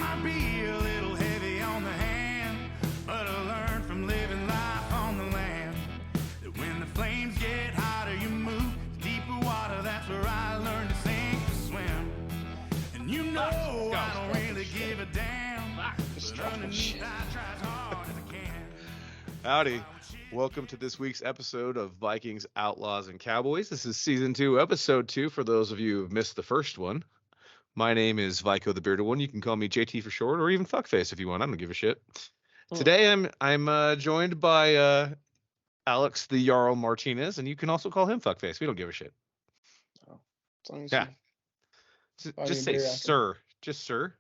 might be a little heavy on the hand, but I learned from living life on the land that when the flames get hotter, you move to deeper water. That's where I learned to sink or swim. And you know I don't really give a damn, but underneath I try as hard as I can. Howdy. Welcome to this week's episode of Vikings, Outlaws, and Cowboys. This is Season 2, Episode 2, for those of you who've missed the first one. My name is Vico the Bearded One. You can call me JT for short, or even Fuckface if you want. I don't give a shit. Today I'm joined by Alex the Jarl Martinez, and you can also call him Fuckface. We don't give a shit. Oh, as long as Yeah. Just say sir. Just sir.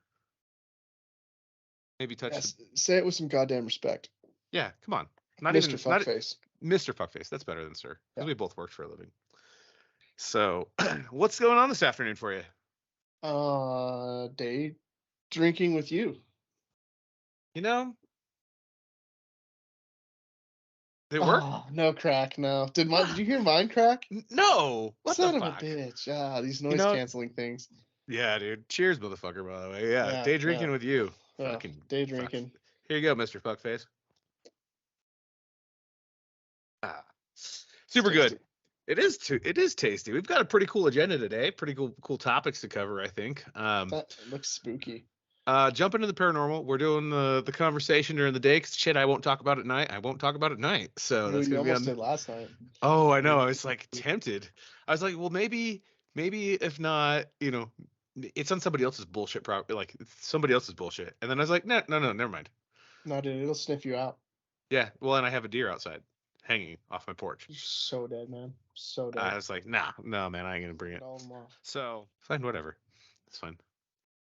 Maybe touch say it with some goddamn respect. Yeah, come on. Not Mr. even Fuckface. Mr. Fuckface. That's better than sir. Because Yeah. we both worked for a living. So, what's going on this afternoon for you? Day drinking with you. You know, did it work? Oh, no crack, no. Did you hear mine crack? No. What Son the of fuck? a bitch. These noise canceling things. Yeah, dude. Cheers, motherfucker, by the way. Yeah, Yeah, day drinking yeah. with you. Yeah, Fucking day drinking. Here you go, Mr. Fuckface. Super Tasty. good. It is tasty. We've got a pretty cool agenda today. Pretty cool topics to cover, I think. That looks spooky. Jump into the paranormal. We're doing the conversation during the day. 'Cause shit, I won't talk about it at night. So that's You gonna be almost on. did last night. Oh, I know. I was like tempted. I was like, well, maybe if not, it's on somebody else's bullshit. Like it's somebody else's bullshit. And then I was like, no, never mind. No, dude, it'll sniff you out. Yeah. Well, and I have a deer outside hanging off my porch. You're so dead, man. So dead. I was like, no, man, I ain't gonna bring it. All them off. So fine, whatever. It's fine.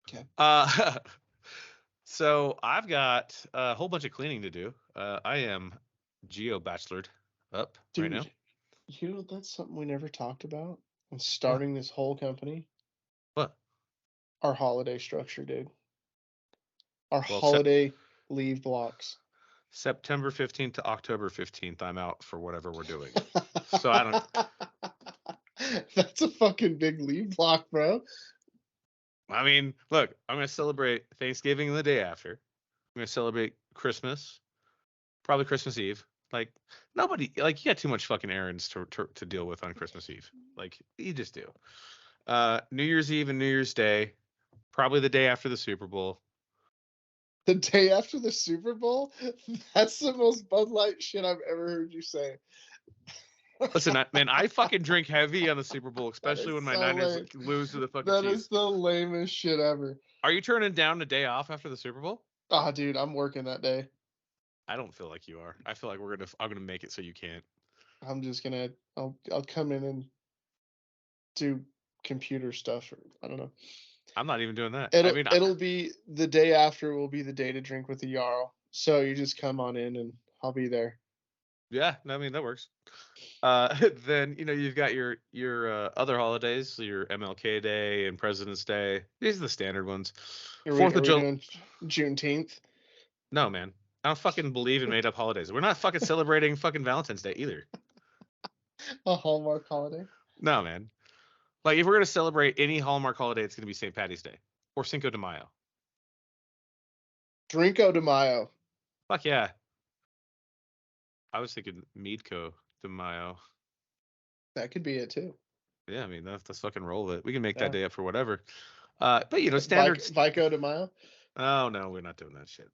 Okay. So I've got a whole bunch of cleaning to do. I am geo-bachelored up Dude, right now. you know, that's something we never talked about in starting this whole company. What? Our holiday structure, dude. Our Well, holiday leave blocks. September 15th to October 15th, I'm out for whatever we're doing. So I don't. That's a fucking big leave block, bro. I mean, look, I'm going to celebrate Thanksgiving the day after. I'm going to celebrate Christmas, probably Christmas Eve. Like, nobody, like, you got too much fucking errands to deal with on Christmas Eve. Like, you just do. New Year's Eve and New Year's Day, probably the day after the Super Bowl. The day after the Super Bowl? That's the most Bud Light shit I've ever heard you say. Listen, I fucking drink heavy on the Super Bowl, especially when my Niners lose to the fucking That Chiefs. is the lamest shit ever. Are you turning down a day off after the Super Bowl? Ah, dude, I'm working that day. I don't feel like you are. I feel like I'm gonna make it so you can't. I'm just gonna I'll come in and do computer stuff, or I don't know. I'm not even doing that. It'll be the day after will be the day to drink with the Jarl. So you just come on in and I'll be there. Yeah, I mean that works. Then you've got your other holidays, your MLK Day and President's Day. These are the standard ones. 4th of July, Juneteenth. No, man, I don't fucking believe in made up holidays. We're not fucking celebrating fucking Valentine's Day either. A Hallmark holiday. No, man. Like if we're gonna celebrate any Hallmark holiday, it's gonna be St. Patty's Day or Cinco de Mayo. Drinko de Mayo. Fuck yeah. I was thinking Meadco de Mayo. That could be it too. Yeah, I mean that's fucking roll with it. We can make that day up for whatever. But standards. Vico de Mayo. Oh no, we're not doing that shit.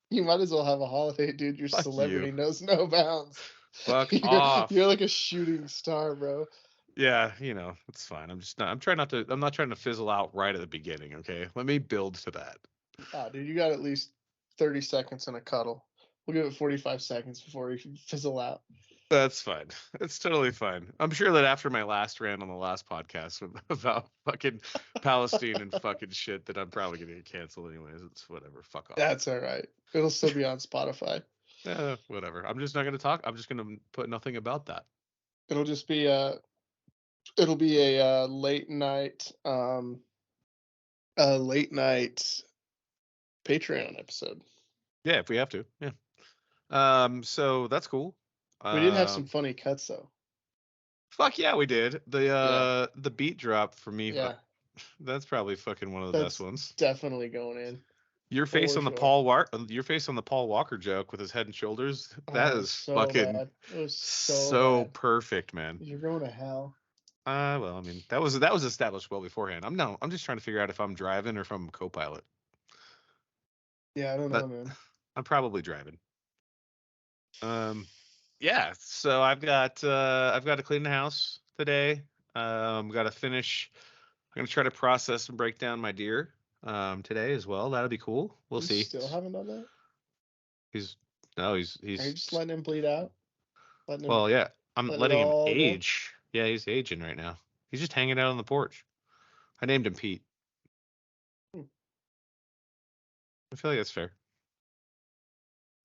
You might as well have a holiday, dude. Your Fuck celebrity you. knows no bounds. Fuck off. You're like a shooting star, bro. Yeah, it's fine. I'm not trying to fizzle out right at the beginning, okay? Let me build to that. Ah, dude, you got at least 30 seconds in a cuddle. We'll give it 45 seconds before you can fizzle out. That's fine. It's totally fine. I'm sure that after my last rant on the last podcast about fucking Palestine and fucking shit that I'm probably going to get canceled anyways. It's whatever. Fuck off. That's all right. It'll still be on Spotify. Whatever. I'm just not going to talk. I'm just going to put nothing about that. It'll just be a late night Patreon episode. Yeah, if we have to. Yeah. So that's cool. We did have some funny cuts though. Fuck yeah, we did. The beat drop for me. Yeah. That's probably fucking one of the best ones. Definitely going in. Your face For on the sure. Your face on the Paul Walker joke with his head and shoulders. Oh, That it was is so fucking bad. It was so bad. perfect, man. You're going to hell. Well, I mean, that was established well beforehand. I'm just trying to figure out if I'm driving or if I'm co-pilot. Yeah, I don't But know, man. I'm probably driving. Yeah. So I've got to clean the house today. Got to finish. I'm gonna try to process and break down my deer today as well. That'll be cool. We'll You see. still haven't done that? He's no, Are you just letting him bleed out? Letting him well, yeah. I'm letting it letting him all go? age. Yeah, he's aging right now. He's just hanging out on the porch. I named him Pete. Hmm. I feel like that's fair.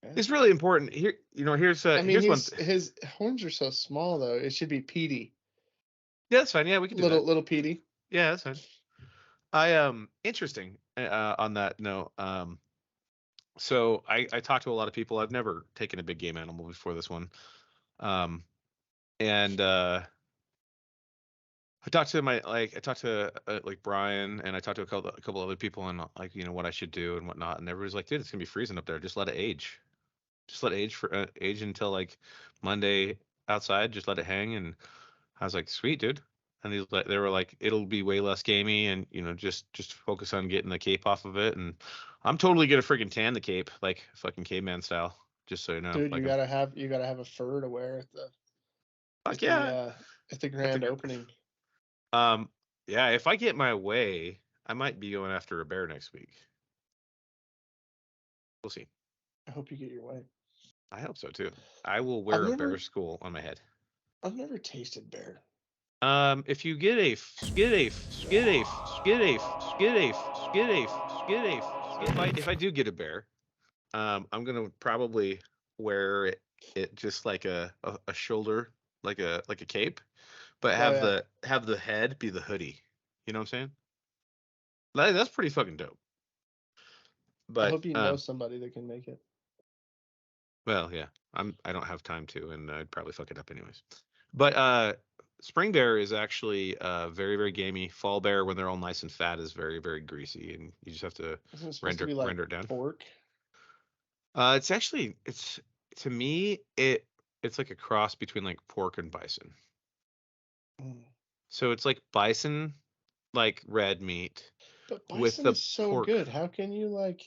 Yeah. It's really important here. Here's I mean, here's one. his horns are so small though. It should be Petey. Yeah, that's fine. Yeah, we can do that. Little Petey. Yeah, that's fine. Interesting. On that note, so I talked to a lot of people. I've never taken a big game animal before this one. And I talked to like Brian, and I talked to a couple other people, and like what I should do and whatnot, and everybody's like, dude, it's gonna be freezing up there. Just let it age. Just let it age until like Monday outside. Just let it hang. And I was like, sweet, dude. And they were like, it'll be way less gamey, and just focus on getting the cape off of it. And I'm totally gonna freaking tan the cape like fucking caveman style. Just so you know, Dude, like you gotta have a fur to wear at the fuck yeah. at the grand opening. Um, yeah, if I get my way, I might be going after a bear next week. We'll see. I hope you get your way. I hope so too. I will wear a bear skull on my head. I've never tasted bear. If you get a if I do get a bear, I'm gonna probably wear it just like a shoulder, like a cape, but have the head be the hoodie. You know what I'm saying? That's pretty fucking dope. But I hope you know somebody that can make it. well, yeah, I don't have time to, and I'd probably fuck it up anyways. But spring bear is actually very, very gamey. Fall bear, when they're all nice and fat, is very, very greasy, and you just have to Isn't it supposed to be like render it down. pork? It's actually to me it's like a cross between like pork and bison. Mm. So it's like bison, like red meat, But with bison the is so pork. good. How can you like?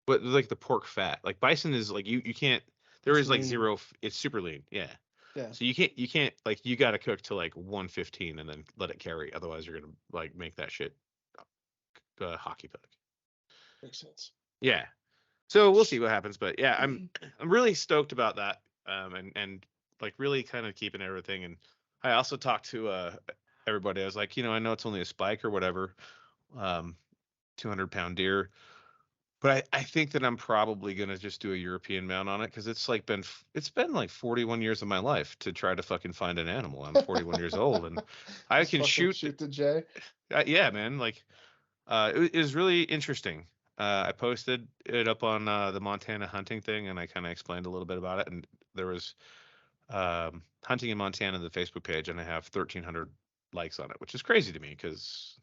But like the pork fat, like bison is like you can't. There It's is like lean. zero. It's super lean. Yeah. Yeah. So you can't like you got to cook to like 115 and then let it carry. Otherwise, you're gonna like make that shit hockey puck. Makes sense. Yeah. So we'll see what happens, but yeah, I'm really stoked about that. And like really kind of keeping everything. And I also talked to everybody. I was like, I know it's only a spike or whatever, 200-pound deer. But I think that I'm probably gonna just do a European mount on it because it's been like 41 years of my life to try to fucking find an animal. I'm 41 years old and I Just can fucking shoot. the J. Yeah, man. Like, it was really interesting. I posted it up on the Montana hunting thing, and I kind of explained a little bit about it. And there was hunting in Montana, the Facebook page, and I have 1,300 likes on it, which is crazy to me because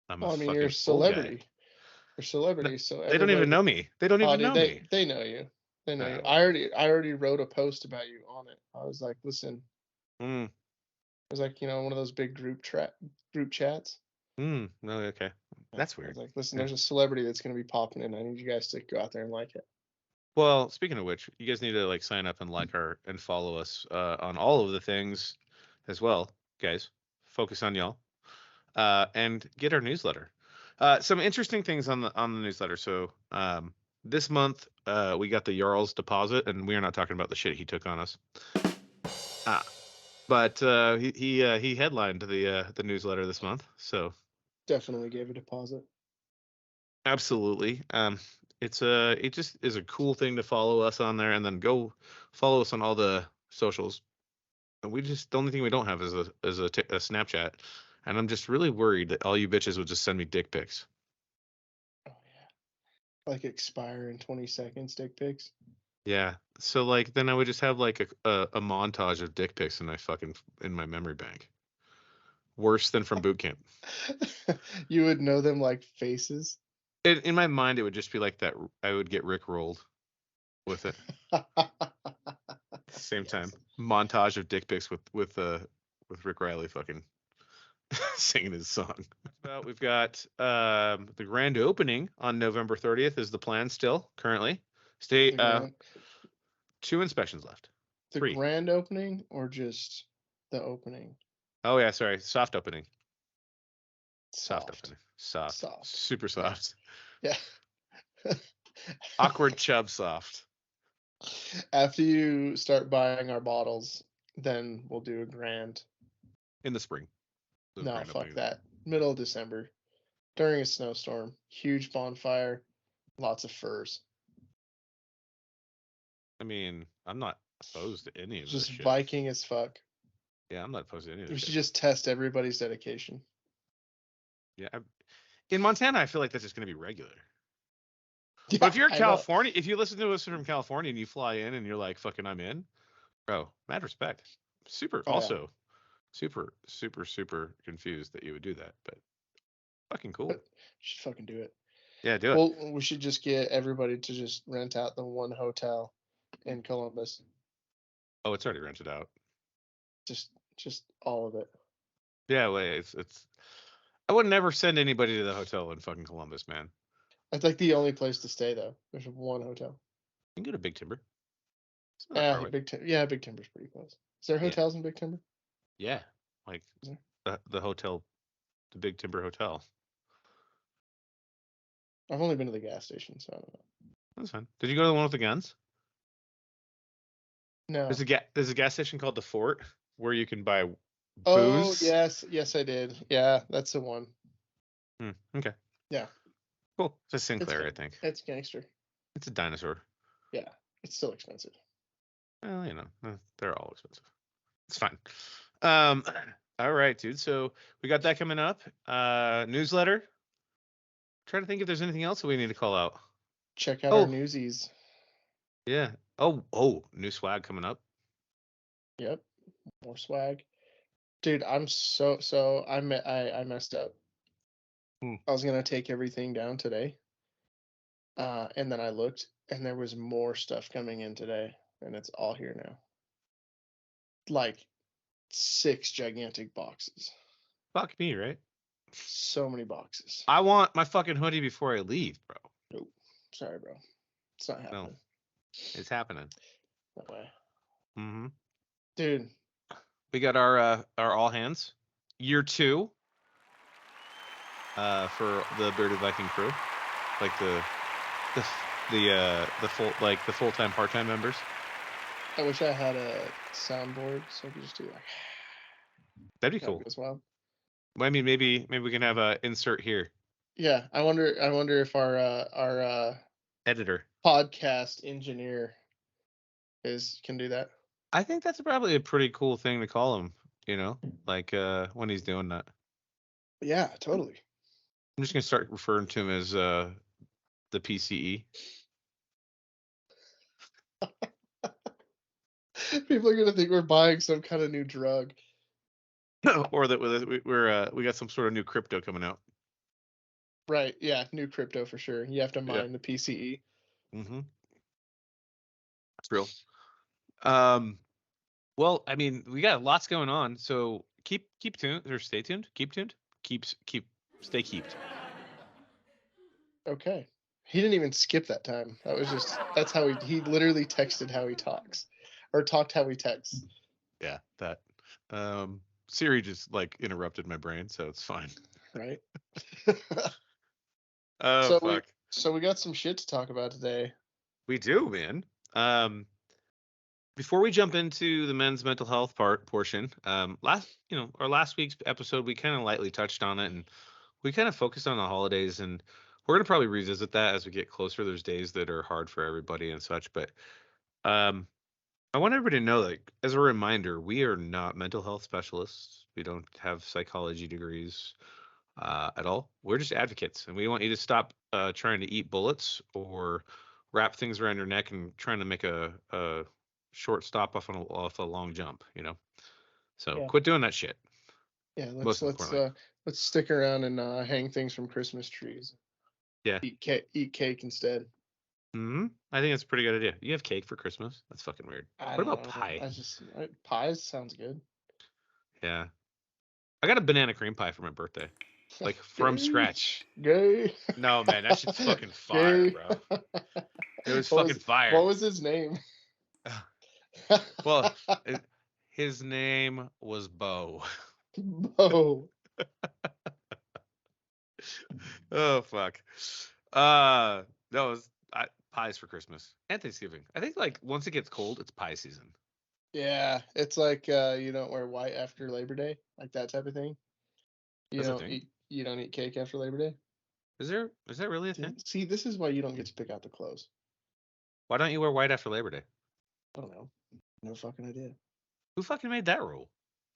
I'm a Well, I mean, fucking you're a old guy. celebrity. You're a celebrity, so They don't even know me. They don't even know me. They know you. They know you. Oh. I already wrote a post about you on it. I was like, listen. Mm. It was like one of those big group chats. No, okay. That's I weird. was like, listen, Yeah. there's a celebrity that's going to be popping in. I need you guys to go out there and like it. Well, speaking of which, you guys need to like sign up and like and follow us on all of the things as well, guys. Focus on y'all. And get our newsletter. Some interesting things on the newsletter. So this month we got the Jarl's deposit, and we are not talking about the shit he took on us. But he headlined the newsletter this month, so Definitely gave a deposit. absolutely. It just is a cool thing to follow us on there, and then go follow us on all the socials. And the only thing we don't have is a Snapchat, and I'm just really worried that all you bitches would just send me dick pics. Oh yeah, like expire in 20 seconds dick pics. Yeah, so like then I would just have like a montage of dick pics in my memory bank. Worse than from boot camp. You would know them like faces. In my mind, it would just be like that. I would get Rick rolled with it. Same time, montage of dick pics with Rick Riley fucking singing his song. We've got the grand opening on November 30th is the plan still currently. Stay The grand, 2 inspections left. the 3. grand opening or just the opening? Oh yeah, sorry, soft opening. Soft Soft. opening. Soft. Soft. Super soft. Yeah. Awkward chub soft. After you start buying our bottles, then we'll do a grand. In the spring. The No, grand fuck opening. that. Middle of December. During a snowstorm. Huge bonfire. Lots of furs. I mean, I'm not opposed to any of this Just shit. Viking as fuck. Yeah, I'm not opposed to any of We this should shit. just test everybody's dedication. Yeah. In Montana, I feel like that's just going to be regular. Yeah, But if you're in I know. California, if you listen to us from California and you fly in and you're like, fucking, I'm in, bro, mad respect. Super, Oh, yeah. also, super confused that you would do that, but fucking cool. But should fucking do it. Yeah, do it. Well, we should just get everybody to just rent out the one hotel in Columbus. Oh, it's already rented out. Just all of it. Yeah, wait, it's. I would never send anybody to the hotel in fucking Columbus, man. That's like the only place to stay though. There's one hotel. You can go to Big Timber. It's not far away. Big Timber's pretty close. Is there Yeah. hotels in Big Timber? Yeah, like Is there? the hotel, the Big Timber Hotel. I've only been to the gas station, so I don't know. That's fine. Did you go to the one with the guns? No. There's a gas station called the Fort where you can buy Oh, booze. yes, I did. Yeah, that's the one. Okay. Yeah. Cool. It's a Sinclair, I think. It's gangster. It's a dinosaur. Yeah, it's still expensive. Well, you know, they're all expensive. It's fine. All right, dude. So we got that coming up. Newsletter. Trying to think if there's anything else that we need to call out. Check out our newsies. Yeah. Oh, new swag coming up. Yep. More swag. Dude, I'm I messed up. I was gonna take everything down today. And then I looked and there was more stuff coming in today, and it's all here now. Like 6 gigantic boxes. Fuck me, right? So many boxes. I want my fucking hoodie before I leave, bro. Nope. Sorry, bro. It's not happening. No. It's happening. That way. Mm-hmm. Dude. We got our all hands. Year 2. For the Bearded Viking crew. Like the full-time, part-time members. I wish I had a soundboard so I could just do like That'd be cool. as well. I mean, maybe we can have a insert here. Yeah, I wonder if our editor podcast engineer can do that. I think that's probably a pretty cool thing to call him, you know, like when he's doing that. Yeah, totally. I'm just gonna start referring to him as the PCE. People are gonna think we're buying some kind of new drug. Or that we got some sort of new crypto coming out. Right, yeah, new crypto for sure. You have to mine the PCE. Mm-hmm. That's real. Well, I mean, we got lots going on, so keep tuned or stay tuned. Keep tuned. Stay keeped. Okay. He didn't even skip that time. That's how he literally texted how he talks. Or talked how he texts. Yeah, that. Siri just like interrupted my brain, so it's fine. Right. Oh, fuck. So we got some shit to talk about today. We do, man. Before we jump into the men's mental health portion, last week's episode, we kind of lightly touched on it, and we kind of focused on the holidays, and we're gonna probably revisit that as we get closer. There's days that are hard for everybody and such, but I want everybody to know, like, as a reminder, we are not mental health specialists. We don't have psychology degrees at all. We're just advocates, and we want you to stop trying to eat bullets or wrap things around your neck and trying to make a short stop off a long jump. You know, so quit doing that shit. Yeah, let's stick around and hang things from Christmas trees. Yeah. Eat cake instead. I think it's a pretty good idea. You have cake for Christmas? That's fucking weird. I What don't about know. pie? Pies sounds good. Yeah. I got a banana cream pie for my birthday. Like from Gay. scratch. Gay. No, man, that shit's fucking fire, Gay. bro. It was What fucking was fire. what was his name? Well, his name was Bo. Bo. Oh fuck. No, it was pies for Christmas and Thanksgiving. I think like once it gets cold, it's pie season. Yeah, it's like you don't wear white after Labor Day, like that type of thing. That's a thing. You don't eat cake after Labor Day. Is that really a thing? See, this is why you don't get to pick out the clothes. Why don't you wear white after Labor Day? I don't know. No fucking idea. Who fucking made that rule?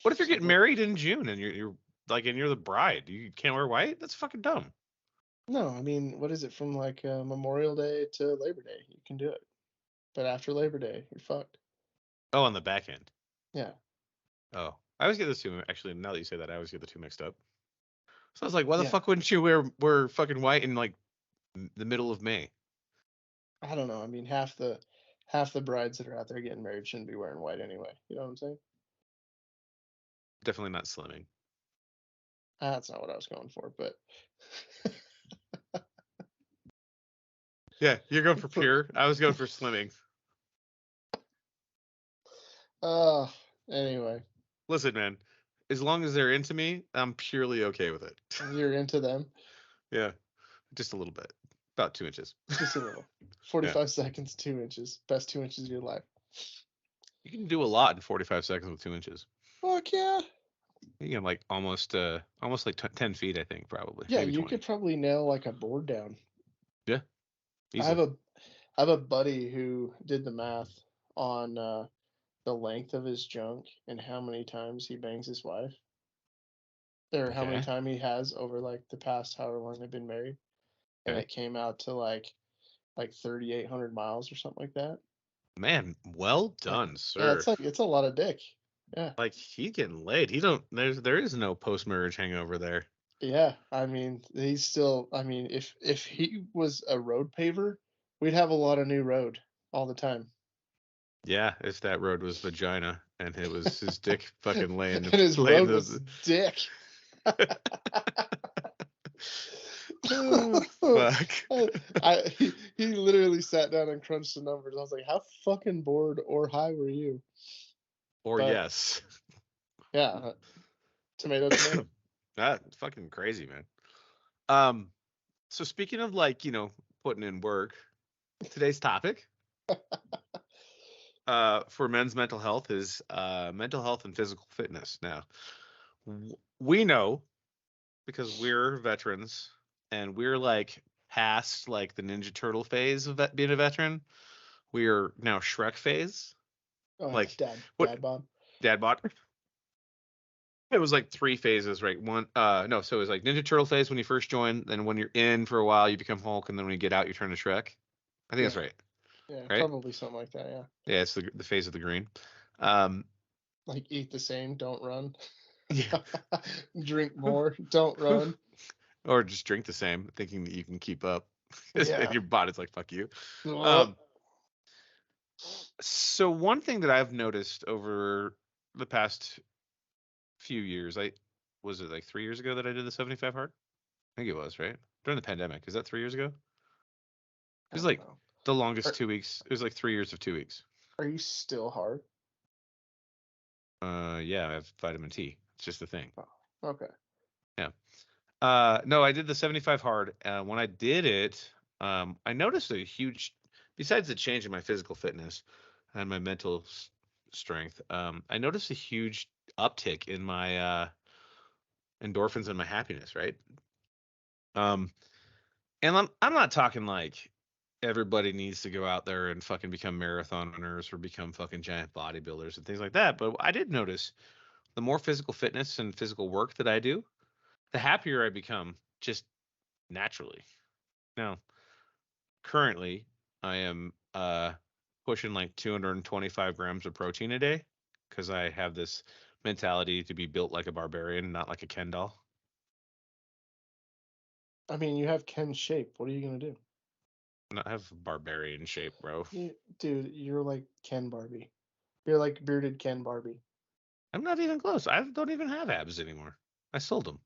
What if you're getting married in June and you're like and you're the bride? You can't wear white? That's fucking dumb. No, I mean, what is it from like Memorial Day to Labor Day? You can do it, but after Labor Day, you're fucked. Oh, on the back end. Yeah. Oh, I always get the two. Actually, now that you say that, I always get the two mixed up. So I was like, why the Yeah. fuck wouldn't you wear fucking white in like the middle of May? I don't know. I mean, half the brides that are out there getting married shouldn't be wearing white anyway. You know what I'm saying? Definitely not slimming. That's not what I was going for, but Yeah, you're going for pure. I was going for slimming. Anyway, Listen, man. As long as they're into me, I'm purely okay with it. you're into them. Yeah, just a little bit, about 2 inches. Just a little. 45 seconds, 2 inches. Best 2 inches of your life. You can do a lot in 45 seconds with 2 inches. Fuck yeah. You can like almost like 10 feet, I think, probably. Yeah, Maybe you 20. could probably nail like a board down. Yeah, I have easily. a buddy who did the math on the length of his junk and how many times he bangs his wife, or how many Okay. time he has over like the past however long they've been married, and Okay. it came out to like 3,800 miles or something like that. Man, well Yeah, done, yeah, sir. it's a lot of dick. Yeah, Like he's getting laid. He don't. There is no post marriage hangover there. yeah. I mean, he's still. I mean, if he was a road paver, we'd have a lot of new road all the time. Yeah, if that road was vagina and it was his dick fucking laying And his laying road was dick. Oh, fuck. He literally sat down and crunched the numbers. I was like, how fucking bored or high were you? Or But yes. yeah, tomato, tomato. That's fucking crazy, man. So speaking of like, putting in work, today's topic for men's mental health is mental health and physical fitness. Now, we know because we're veterans and we're like past like the Ninja Turtle phase of being a veteran. We are now Shrek phase. Oh yeah, Like dad what bod. dad bod. It was like three phases, right? One, no, so it was like Ninja Turtle phase when you first join, then when you're in for a while, you become Hulk, and then when you get out, you turn to Shrek. I think Yeah, that's right. yeah, Right? probably something like that. Yeah, Yeah, it's the phase of the green. Um, like eat the same, don't run. yeah. Drink more, don't run. Or just drink the same, thinking that you can keep up. And Yeah. your body's like, fuck you. Ugh. Um, so one thing that I've noticed over the past few years, was it like 3 years ago that I did the 75 hard? I think it was, right? During the pandemic. Is that 3 years ago? It I was don't like know. the longest Are, 2 weeks. It was like 3 years of 2 weeks. are you still hard? Yeah, I have vitamin T. It's just a thing. Oh, okay. Yeah. No, I did the 75 hard. When I did it, I noticed a huge, besides the change in my physical fitness and my mental strength, I noticed a huge uptick in my endorphins and my happiness, right? Um, and I'm not talking like everybody needs to go out there and fucking become marathon runners or become fucking giant bodybuilders and things like that. But I did notice the more physical fitness and physical work that I do, the happier I become just naturally. Now, currently, I am pushing like 225 grams of protein a day because I have this mentality to be built like a barbarian, not like a Ken doll. I mean, you have Ken's shape. What are you gonna do? I have barbarian shape, bro. Dude, you're like Ken Barbie. You're like bearded Ken Barbie. I'm not even close. I don't even have abs anymore. I sold them.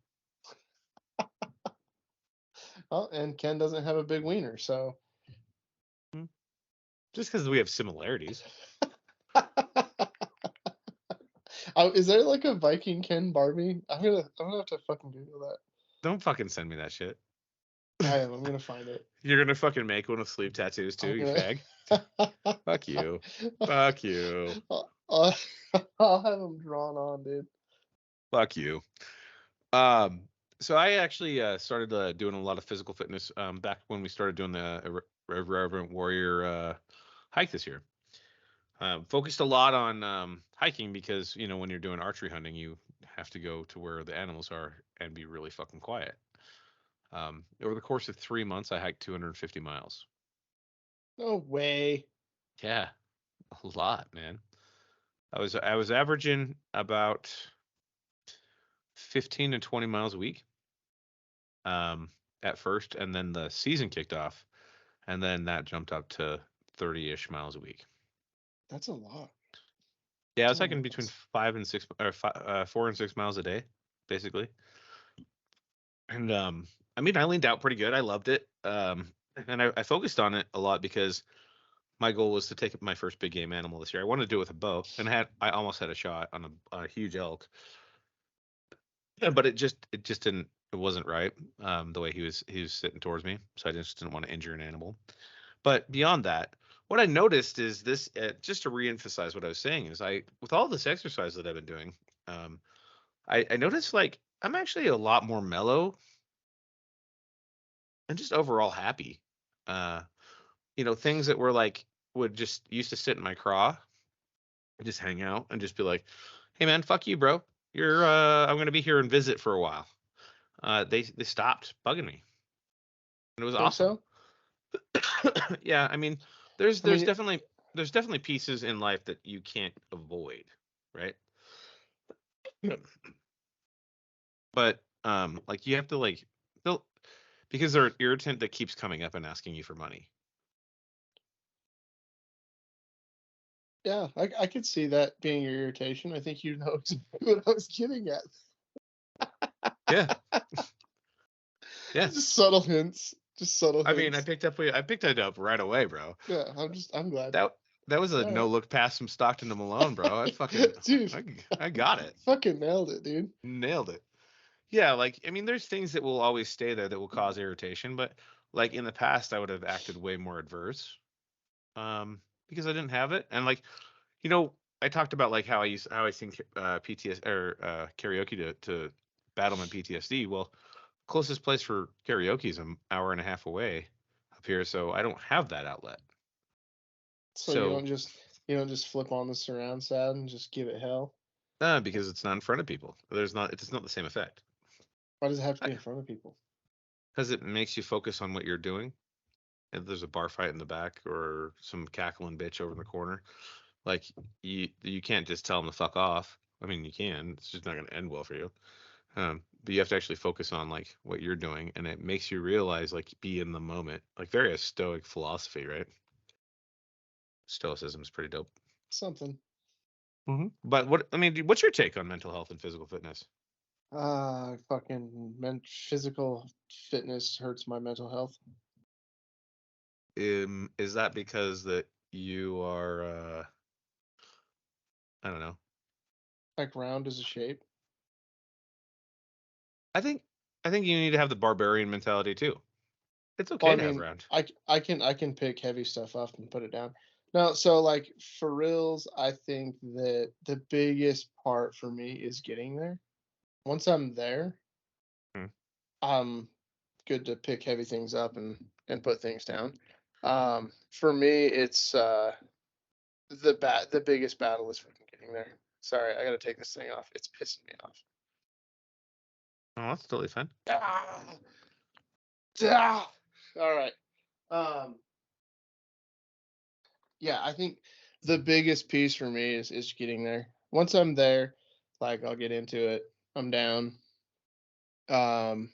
Oh, and Ken doesn't have a big wiener, so. Just because we have similarities. Oh, is there like a Viking Ken Barbie? I'm gonna have to fucking Google that. Don't fucking send me that shit. I am. I'm gonna find it. You're gonna fucking make one with sleeve tattoos too, I'm you gonna. fag. Fuck you. Fuck you. I'll, I'll have them drawn on, dude. Fuck you. Um, so I actually started doing a lot of physical fitness back when we started doing the Irreverent Warrior hike this year. Focused a lot on hiking because when you're doing archery hunting, you have to go to where the animals are and be really fucking quiet. Over the course of 3 months, I hiked 250 miles. No way. Yeah, a lot, man. I was averaging about 15 to 20 miles a week at first, and then the season kicked off, and then that jumped up to 30-ish miles a week. That's a lot. Yeah, I was hiking between 4 and 6 miles a day, basically. And I mean, I leaned out pretty good. I loved it. And I focused on it a lot because my goal was to take my first big game animal this year. I wanted to do it with a bow, and I almost had a shot on a huge elk. Yeah, but it just didn't, it wasn't right. The way he was sitting towards me, so I just didn't want to injure an animal. But beyond that, what I noticed is this, just to reemphasize what I was saying, is with all this exercise that I've been doing, um, I noticed like I'm actually a lot more mellow and just overall happy. Uh, things that were like would just used to sit in my craw and just hang out and just be like, "Hey man, fuck you, bro. I'm gonna be here and visit for a while." They stopped bugging me, and it was Think awesome. so? Yeah, I mean, there's I there's mean, definitely there's definitely pieces in life that you can't avoid, right? But like you have to like they'll because they're an irritant that keeps coming up and asking you for money. yeah, I could see that being your irritation. I think you know exactly what I was getting at. Yeah, yeah. Just subtle hints. Just subtle I mean, hints. I picked it up right away, bro. Yeah, I'm glad. That that was a All no right. look past from Stockton to Malone, bro. Dude, I got it. fucking nailed it, dude. Nailed it. Yeah, like I mean, there's things that will always stay there that will cause irritation, but like in the past, I would have acted way more adverse, because I didn't have it, and like you know, I talked about like how I sing PTS or karaoke to battle my PTSD. Well, closest place for karaoke is an hour and a half away up here, so I don't have that outlet. So So you don't just flip on the surround sound and just give it hell. because it's not in front of people, it's not the same effect Why does it have to be in front of people? because it makes you focus on what you're doing. If there's a bar fight in the back or some cackling bitch over in the corner, like you can't just tell them to fuck off. I mean, you can. It's just not going to end well for you. But you have to actually focus on like what you're doing, and it makes you realize like be in the moment. Like very a stoic philosophy, right? Stoicism is pretty dope. Something. But what I mean, what's your take on mental health and physical fitness? Fucking physical fitness hurts my mental health. Is that because that you are I don't know. Like round as a shape. I think I think you need to have the barbarian mentality too. It's Well, okay I to have mean, round. I can pick heavy stuff up and put it down. No, so like for reals, I think that the biggest part for me is getting there. Once I'm there, Hmm. I'm good to pick heavy things up and put things down. For me, it's the biggest battle is fucking getting there. Sorry, I gotta take this thing off. It's pissing me off. Oh, that's totally fine. Ah, ah. All right. Um, yeah, I think the biggest piece for me is getting there. Once I'm there, like I'll get into it. I'm down. Um,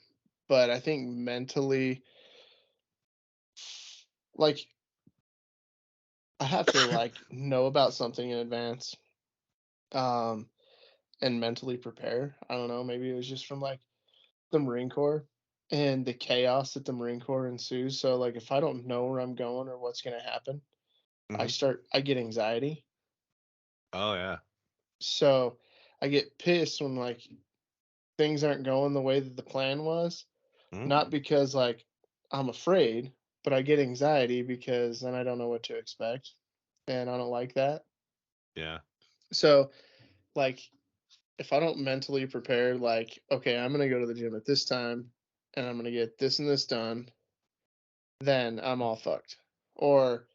but I think mentally, like, I have to like know about something in advance, um, and mentally prepare. I don't know, maybe it was just from like the Marine Corps and the chaos that the Marine Corps ensues. So like if I don't know where I'm going or what's gonna happen, I get anxiety. Oh yeah. So I get pissed when like things aren't going the way that the plan was. Not because like I'm afraid, but I get anxiety because then I don't know what to expect. And I don't like that. Yeah. So like if I don't mentally prepare, like, okay, I'm gonna go to the gym at this time and I'm gonna get this and this done, then I'm all fucked. Or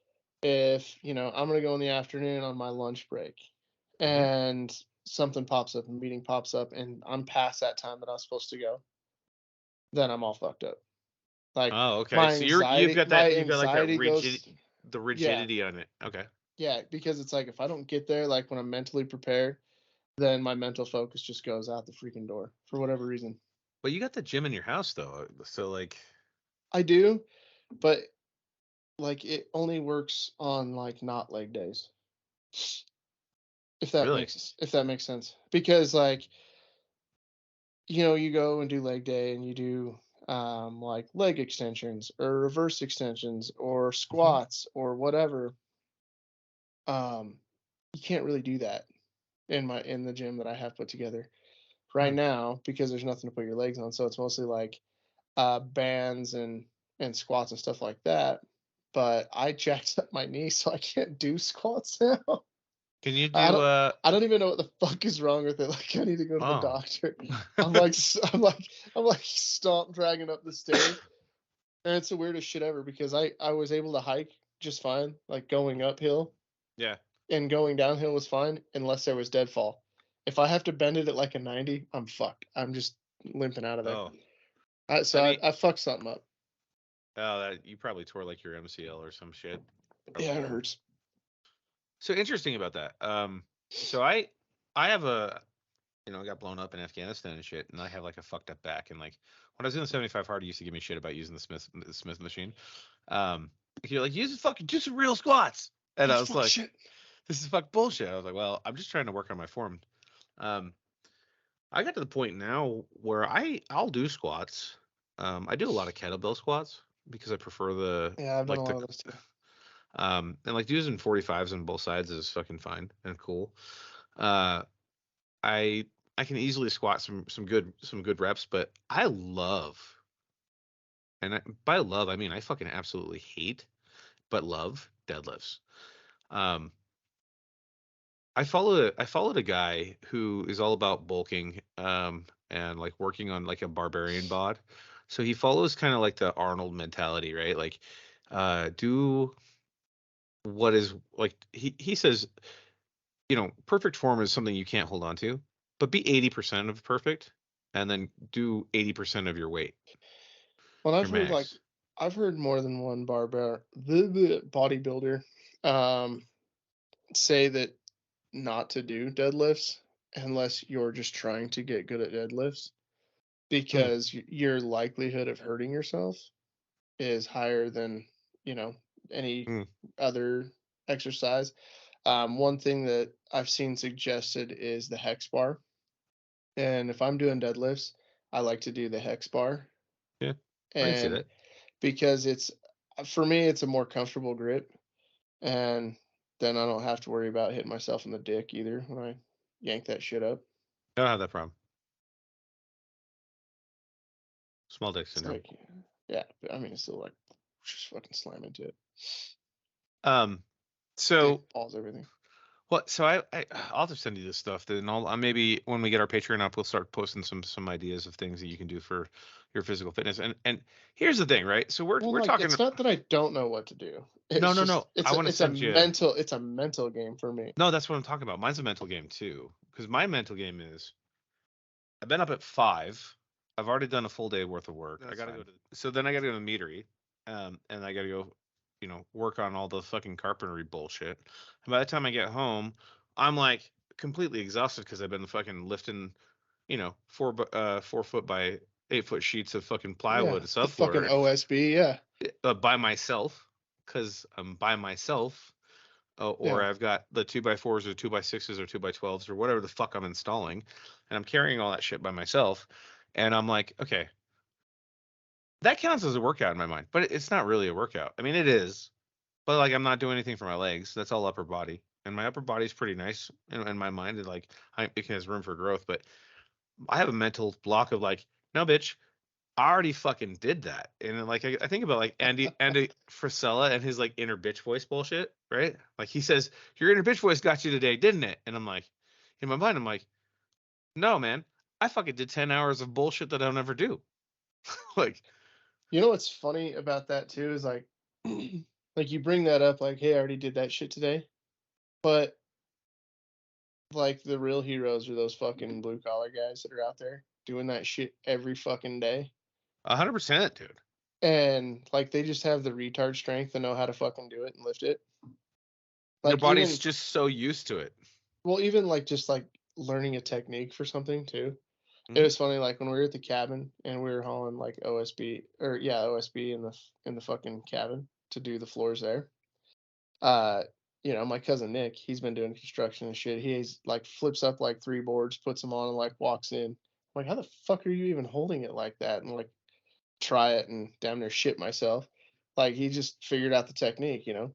if, I'm gonna go in the afternoon on my lunch break and something pops up, a meeting pops up, and I'm past that time that I was supposed to go, then I'm all fucked up. Like Oh, okay. my So anxiety, my you've got like that anxiety goes, the yeah, rigidity on it. Okay. yeah, because it's like if I don't get there, like when I'm mentally prepared, then my mental focus just goes out the freaking door for whatever reason. But you got the gym in your house though. So like I do, but like it only works on like not leg days. really? If that makes sense. Because like, you go and do leg day and you do like leg extensions or reverse extensions or squats or whatever. Um you can't really do that in the gym that I have put together right Hmm. now because there's nothing to put your legs on. So it's mostly like bands and squats and stuff like that. But I jacked up my knee, so I can't do squats now. Can you I do don't I don't even know what the fuck is wrong with it. Like I need to go to the oh. doctor. I'm like I'm like stomp dragging up the stairs, and it's the weirdest shit ever because I was able to hike just fine, like going uphill, Yeah. and going downhill was fine unless there was deadfall. If I have to bend it at like a 90, I'm fucked. I'm just limping out of there. Oh. So I I, mean, I fucked something up. that you probably tore like your MCL or some shit. Probably Yeah, it did. hurts. So interesting about that. So I have a I got blown up in Afghanistan and shit, and I have like a fucked up back. And like when I was doing the 75 hard, he used to give me shit about using the Smith machine. You're like do some real squats, and I That's was fuck like, shit. this is fuck bullshit. I was like, well, I'm just trying to work on my form. Um, I got to the point now where I'll do squats. I do a lot of kettlebell squats because I prefer the Yeah, I've done a like the lot of those too. and like using 45s on both sides is fucking fine and cool. Uh, I I can easily squat some good reps, but I love by love I mean I fucking absolutely hate but love deadlifts. Um, I followed a guy who is all about bulking and like working on like a barbarian bod. So he follows kind of like the Arnold mentality, right? Like do what is like he says, perfect form is something you can't hold on to, but be 80% of perfect and then do 80% of your weight, Well, your max. I've heard more than one the bodybuilder um say that not to do deadlifts unless you're just trying to get good at deadlifts Hmm. because your likelihood of hurting yourself is higher than, you know, any Hmm. other exercise. One thing that I've seen suggested is the hex bar. And if I'm doing deadlifts, I like to do the hex bar. Yeah, I can see And that. because it's for me, it's a more comfortable grip, and then I don't have to worry about hitting myself in the dick either when I yank that shit up. I don't have that problem. Small dick It's syndrome. like, yeah, but I mean, it's still like just fucking slam into it. Um, Dick, so balls, everything. what? So I'll just send you this stuff. Then I'll maybe when we get our Patreon up, we'll start posting some ideas of things that you can do for your physical fitness. And here's the thing, right? So Well, we're like talking. it's not that I don't know what to do. No, It's no, just no. I want to send you. it's a mental game for me. No, that's what I'm talking about. Mine's a mental game too, because my mental game is I've been up at 5. I've already done a full day worth of work. I That's gotta go fine. to so then I gotta go to the meadery, and I gotta go, work on all the fucking carpentry bullshit. And by the time I get home, I'm like completely exhausted because I've been fucking lifting, 4 4 foot by 8-foot sheets of fucking Yeah, plywood, the subfloor, fucking OSB. Yeah. by myself, because I'm by myself, or Yeah. I've got the 2x4s or 2x6s or 2x12s or whatever the fuck I'm installing, and I'm carrying all that shit by myself, and I'm like, okay, that counts as a workout in my mind, but it's not really a workout. I mean, it is, but like I'm not doing anything for my legs. That's all upper body, and my upper body's pretty nice in my mind. And like, it has room for growth, but I have a mental block of like, no, bitch, I already fucking did that. And like, I think about like Andy Frisella and his like inner bitch voice bullshit, right? Like he says, your inner bitch voice got you today, didn't it? And I'm like, in my mind, I'm like, no, man, I fucking did 10 hours of bullshit that I'll never do. Like, You know what's funny about that too is like, like you bring that up, like, hey, I already did that shit today, but like the real heroes are those fucking blue collar guys that are out there doing that shit every fucking day, 100%, dude. and like they just have the retard strength to know how to fucking do it and lift it. Their Like body's even, just so used to it. well, even like just like learning a technique for something too. It Mhm. was funny, like when we were at the cabin and we were hauling like OSB, or yeah, OSB in the fucking cabin to do the floors there. Uh, you know, my cousin Nick, he's been doing construction and shit. He's like flips up like 3 boards, puts them on, and like walks in. I'm like, how the fuck are you even holding it like that? And like try it and damn near shit myself. Like he just figured out the technique, you know.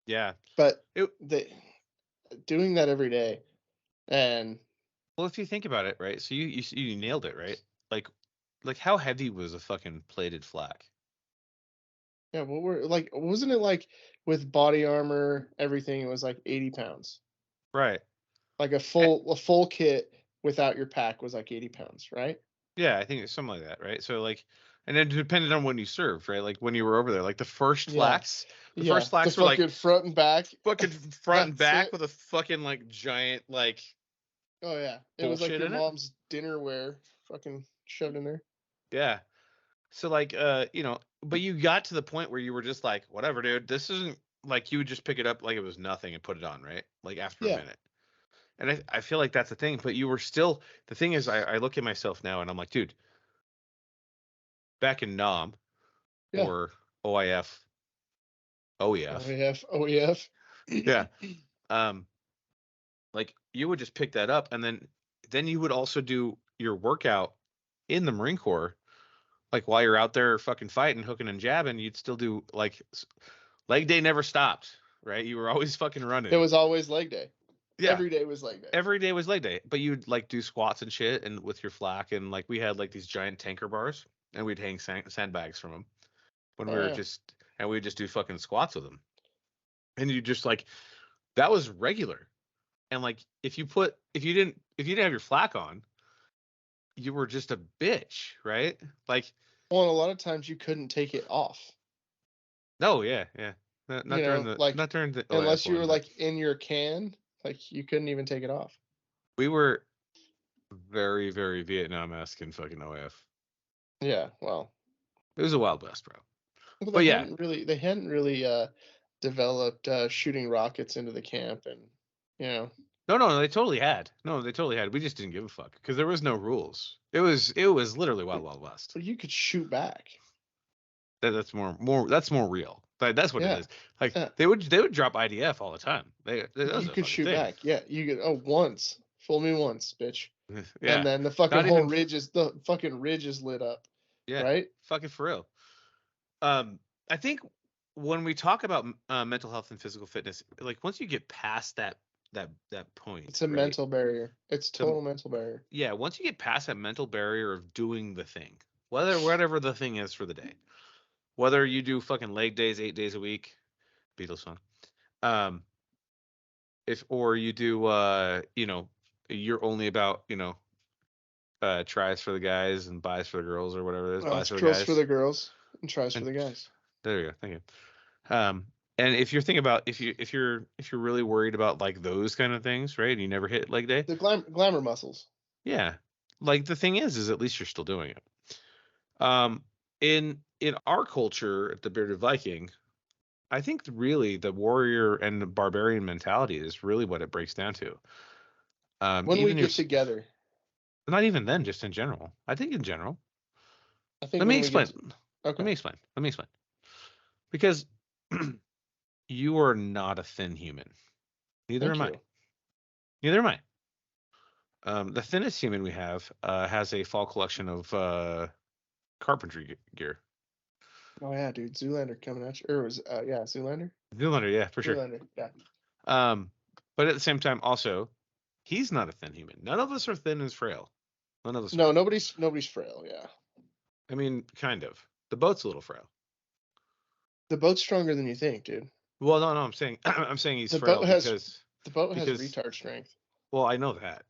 Yeah. But It, the doing that every day, and well, if you think about it, right? So you nailed it, right? Like how heavy was a fucking plated flak? yeah, what were like, wasn't it like with body armor, everything? It was like 80 pounds. Right. Like Eh, a full kit without your pack was like 80 pounds, right? Yeah, I think it's something like that, right? So like, and then depending on when you served, right? Like when you were over there, like Yeah, the yeah. first The flaks were like fucking front and back. fucking front and That's back it. with a fucking like giant like Oh yeah, it was like bullshit your in it. mom's dinnerware, fucking shoved in there. Yeah. So like, but you got to the point where you were just like, whatever, dude. This isn't like you would just pick it up like it was nothing and put it on, right? Like after a Yeah, minute. And I feel like that's the thing. But you were still, the thing is, I look at myself now and I'm like, dude, back in NOM yeah. or OIF, OEF, OEF, OEF. yeah, um, like you would just pick that up and then you would also do your workout in the Marine Corps. Like while you're out there fucking fighting, hooking and jabbing, you'd still do like leg day never stopped, right? You were always fucking It running. was always leg day. Yeah. Every day was leg day. Every day was leg day, but you'd like do squats and shit and with your flak and like we had like these giant tanker bars and we'd hang sandbags from them when we Oh were yeah. just and we'd just do fucking squats with them. And you just like that was regular. And like if you didn't have your flak on, you were just a bitch, right? Like Well, and a lot of times you couldn't take it off. no, yeah, yeah. You know, like Not during the OF unless you one, were but like in your can, like you couldn't even take it off. we were very, very Vietnam-esque in fucking OF. Yeah, well, It was a wild west, bro. well, But yeah, they hadn't really developed shooting rockets into the camp, and you know, no, they totally had. No, they totally had. We just didn't give a fuck because there was no rules. It was literally wild, wild west. but you could shoot back. That's more real. That's what it Yeah, is. Like yeah. they would drop IDF all the time. That was You a could fucking shoot thing. back. Yeah, you could. Oh, once, fool me once, bitch. And Yeah, then the fucking not whole even. ridge is the fucking ridge is lit up, Yeah, right? fucking for real. I think when we talk about mental health and physical fitness, like once you get past that point, It's a right? mental barrier. It's The total mental barrier. Yeah, once you get past that mental barrier of doing the thing, whatever the thing is for the day, whether you do fucking leg days 8 days a week, Beatles song, um, if or you do you're only about tries for the guys and buys for the girls or whatever it is, Well, buys it's for the girls for guys, the girls and tries for and the guys. there you go, thank you. And if you're thinking about if you're really worried about like those kind of things, right, and you never hit leg day, The glamour muscles. yeah, like the thing is at least you're still doing it. Um, in our culture at the Bearded Viking, I think really the warrior and the barbarian mentality is really what it breaks down to. When we Even your get together, not even then, just in general. I think in general. I think Let me when we explain. get to, Let me okay. explain. Let me explain. Because you are not a thin human. Neither Thank am I. you. Neither am I. The thinnest human we have has a fall collection of carpentry gear. Oh yeah, dude. Zoolander coming at you. Or was yeah, Zoolander? Zoolander, yeah, for sure. Zoolander, yeah. Um, but at the same time, also, he's not a thin human. None of us are thin and frail. None of us No, are. nobody's frail, yeah. I mean, kind of. The boat's a little frail. The boat's stronger than you think, dude. Well, no, I'm saying I'm saying he's The frail boat has because the boat has because retard strength. well, I know that,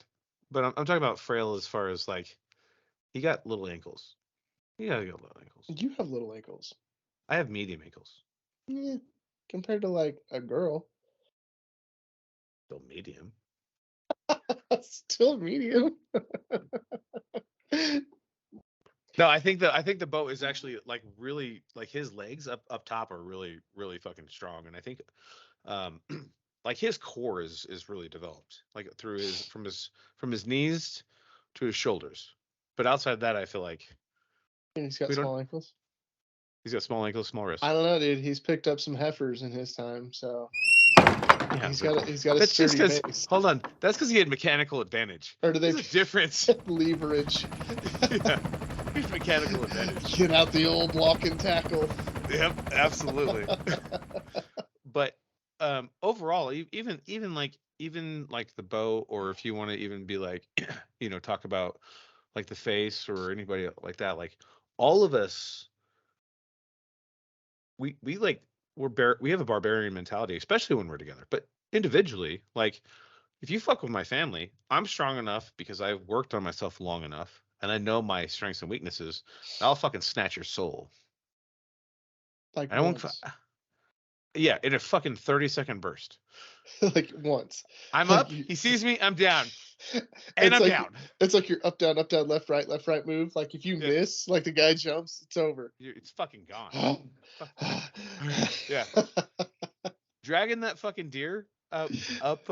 but I'm talking about frail as far as like he got little ankles. He got little ankles. You have little ankles. I have medium ankles. Yeah. Compared to like a girl. Still medium. Still medium. No, I think the boat is actually like really like his legs up top are really fucking strong, and I think um like his core is really developed like through his from his knees to his shoulders. But outside of that, I feel like And he's got we don't. small ankles. He's got small ankles, small wrists. I don't know, dude. He's picked up some heifers in his time, so Yeah, he's but got a that's just sturdy because. base. Hold on, that's because he had mechanical advantage. Or do they There's a difference. leverage? Yeah, he's mechanical advantage. Get out the old block and tackle. Yep, absolutely. But overall, even like the bow, or if you want to even be like, talk about like the face or anybody like that, like all of us, we like we have a barbarian mentality, especially when we're together. But individually, like if you fuck with my family, I'm strong enough because I've worked on myself long enough, and I know my strengths and weaknesses. I'll fucking snatch your soul. Like I won't. once. Yeah, in a fucking 30-second burst. Like once. I'm Like up. you, He sees me. I'm down. And it's I'm like down. it's like you're up down, left right move. Like if you Yeah. miss, like the guy jumps, it's over. It's fucking gone. Yeah. Dragging that fucking deer up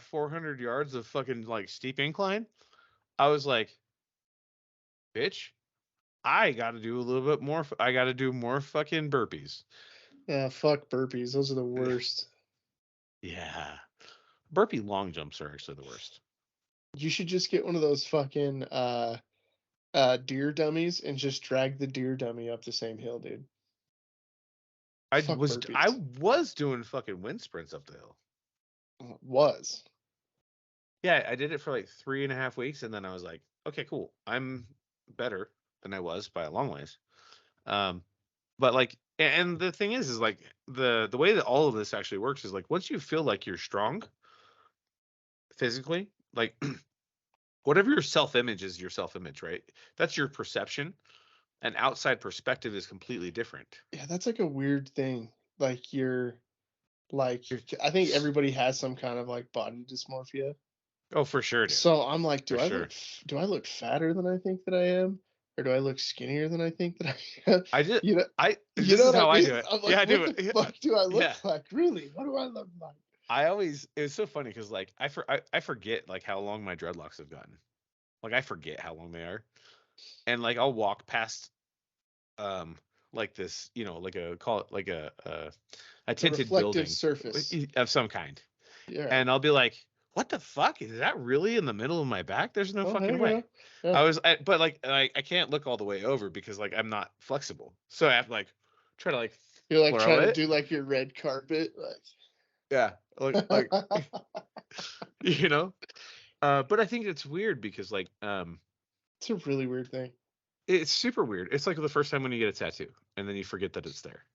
400 yards of fucking like steep incline. I was like, bitch, I got to do a little bit more. I got to do more fucking burpees. Yeah, fuck burpees. Those are the worst. Yeah. Burpee long jumps are actually the worst. You should just get one of those fucking deer dummies and just drag the deer dummy up the same hill, dude. I Fuck was doing fucking wind sprints up the hill. Was. Yeah, I did it for like 3.5 weeks, and then I was like, okay, cool. I'm better than I was by a long ways. But like, and the thing is like the way that all of this actually works is like once you feel like you're strong physically, like whatever your self-image is, your self-image, right? That's your perception. An outside perspective is completely different. Yeah, that's like a weird thing. Like like You're, I think everybody has some kind of like body dysmorphia. oh, for sure, dude. So I'm like, For sure. do I look fatter than I think that I am? Or do I look skinnier than I think that I am? I just, You know, this is what how I I mean? do it. I'm like, Yeah, I what do the it. fuck do I look Yeah. like? Really? What do I look like? It's so funny because like I forget like how long my dreadlocks have gotten. Like I forget how long they are, and like I'll walk past like this, like call it like a tinted reflective building surface. of some kind, Yeah. and I'll be like, what the fuck is that really in the middle of my back? There's no Oh, fucking hey, way. yeah. But like I can't look all the way over because like I'm not flexible, so I have to like try to like You're like throw trying to it. do like your red carpet, Yeah, like like. you know. But I think it's weird because like It's a really weird thing. it's super weird. It's like the first time when you get a tattoo and then you forget that it's there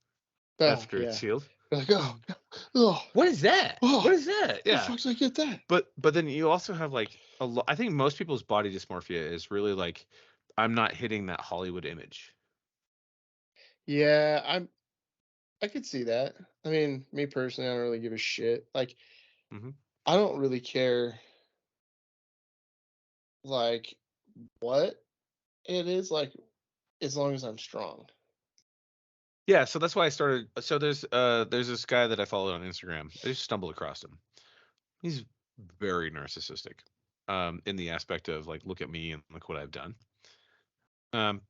Oh, after it's yeah. healed. You're like, oh, What is that? oh, What is that? how Yeah. the fuck did I get that? But then you also have like a lot. I think most people's body dysmorphia is really like I'm not hitting that Hollywood image. Yeah, I could see that. I mean, me personally, I don't really give a shit. Like, Hmm. I don't really care, like, what it is, like, as long as I'm strong. Yeah, so that's why I started. So there's this guy that I follow on Instagram. I just stumbled across him. He's very narcissistic, in the aspect of like, look at me and look what I've done.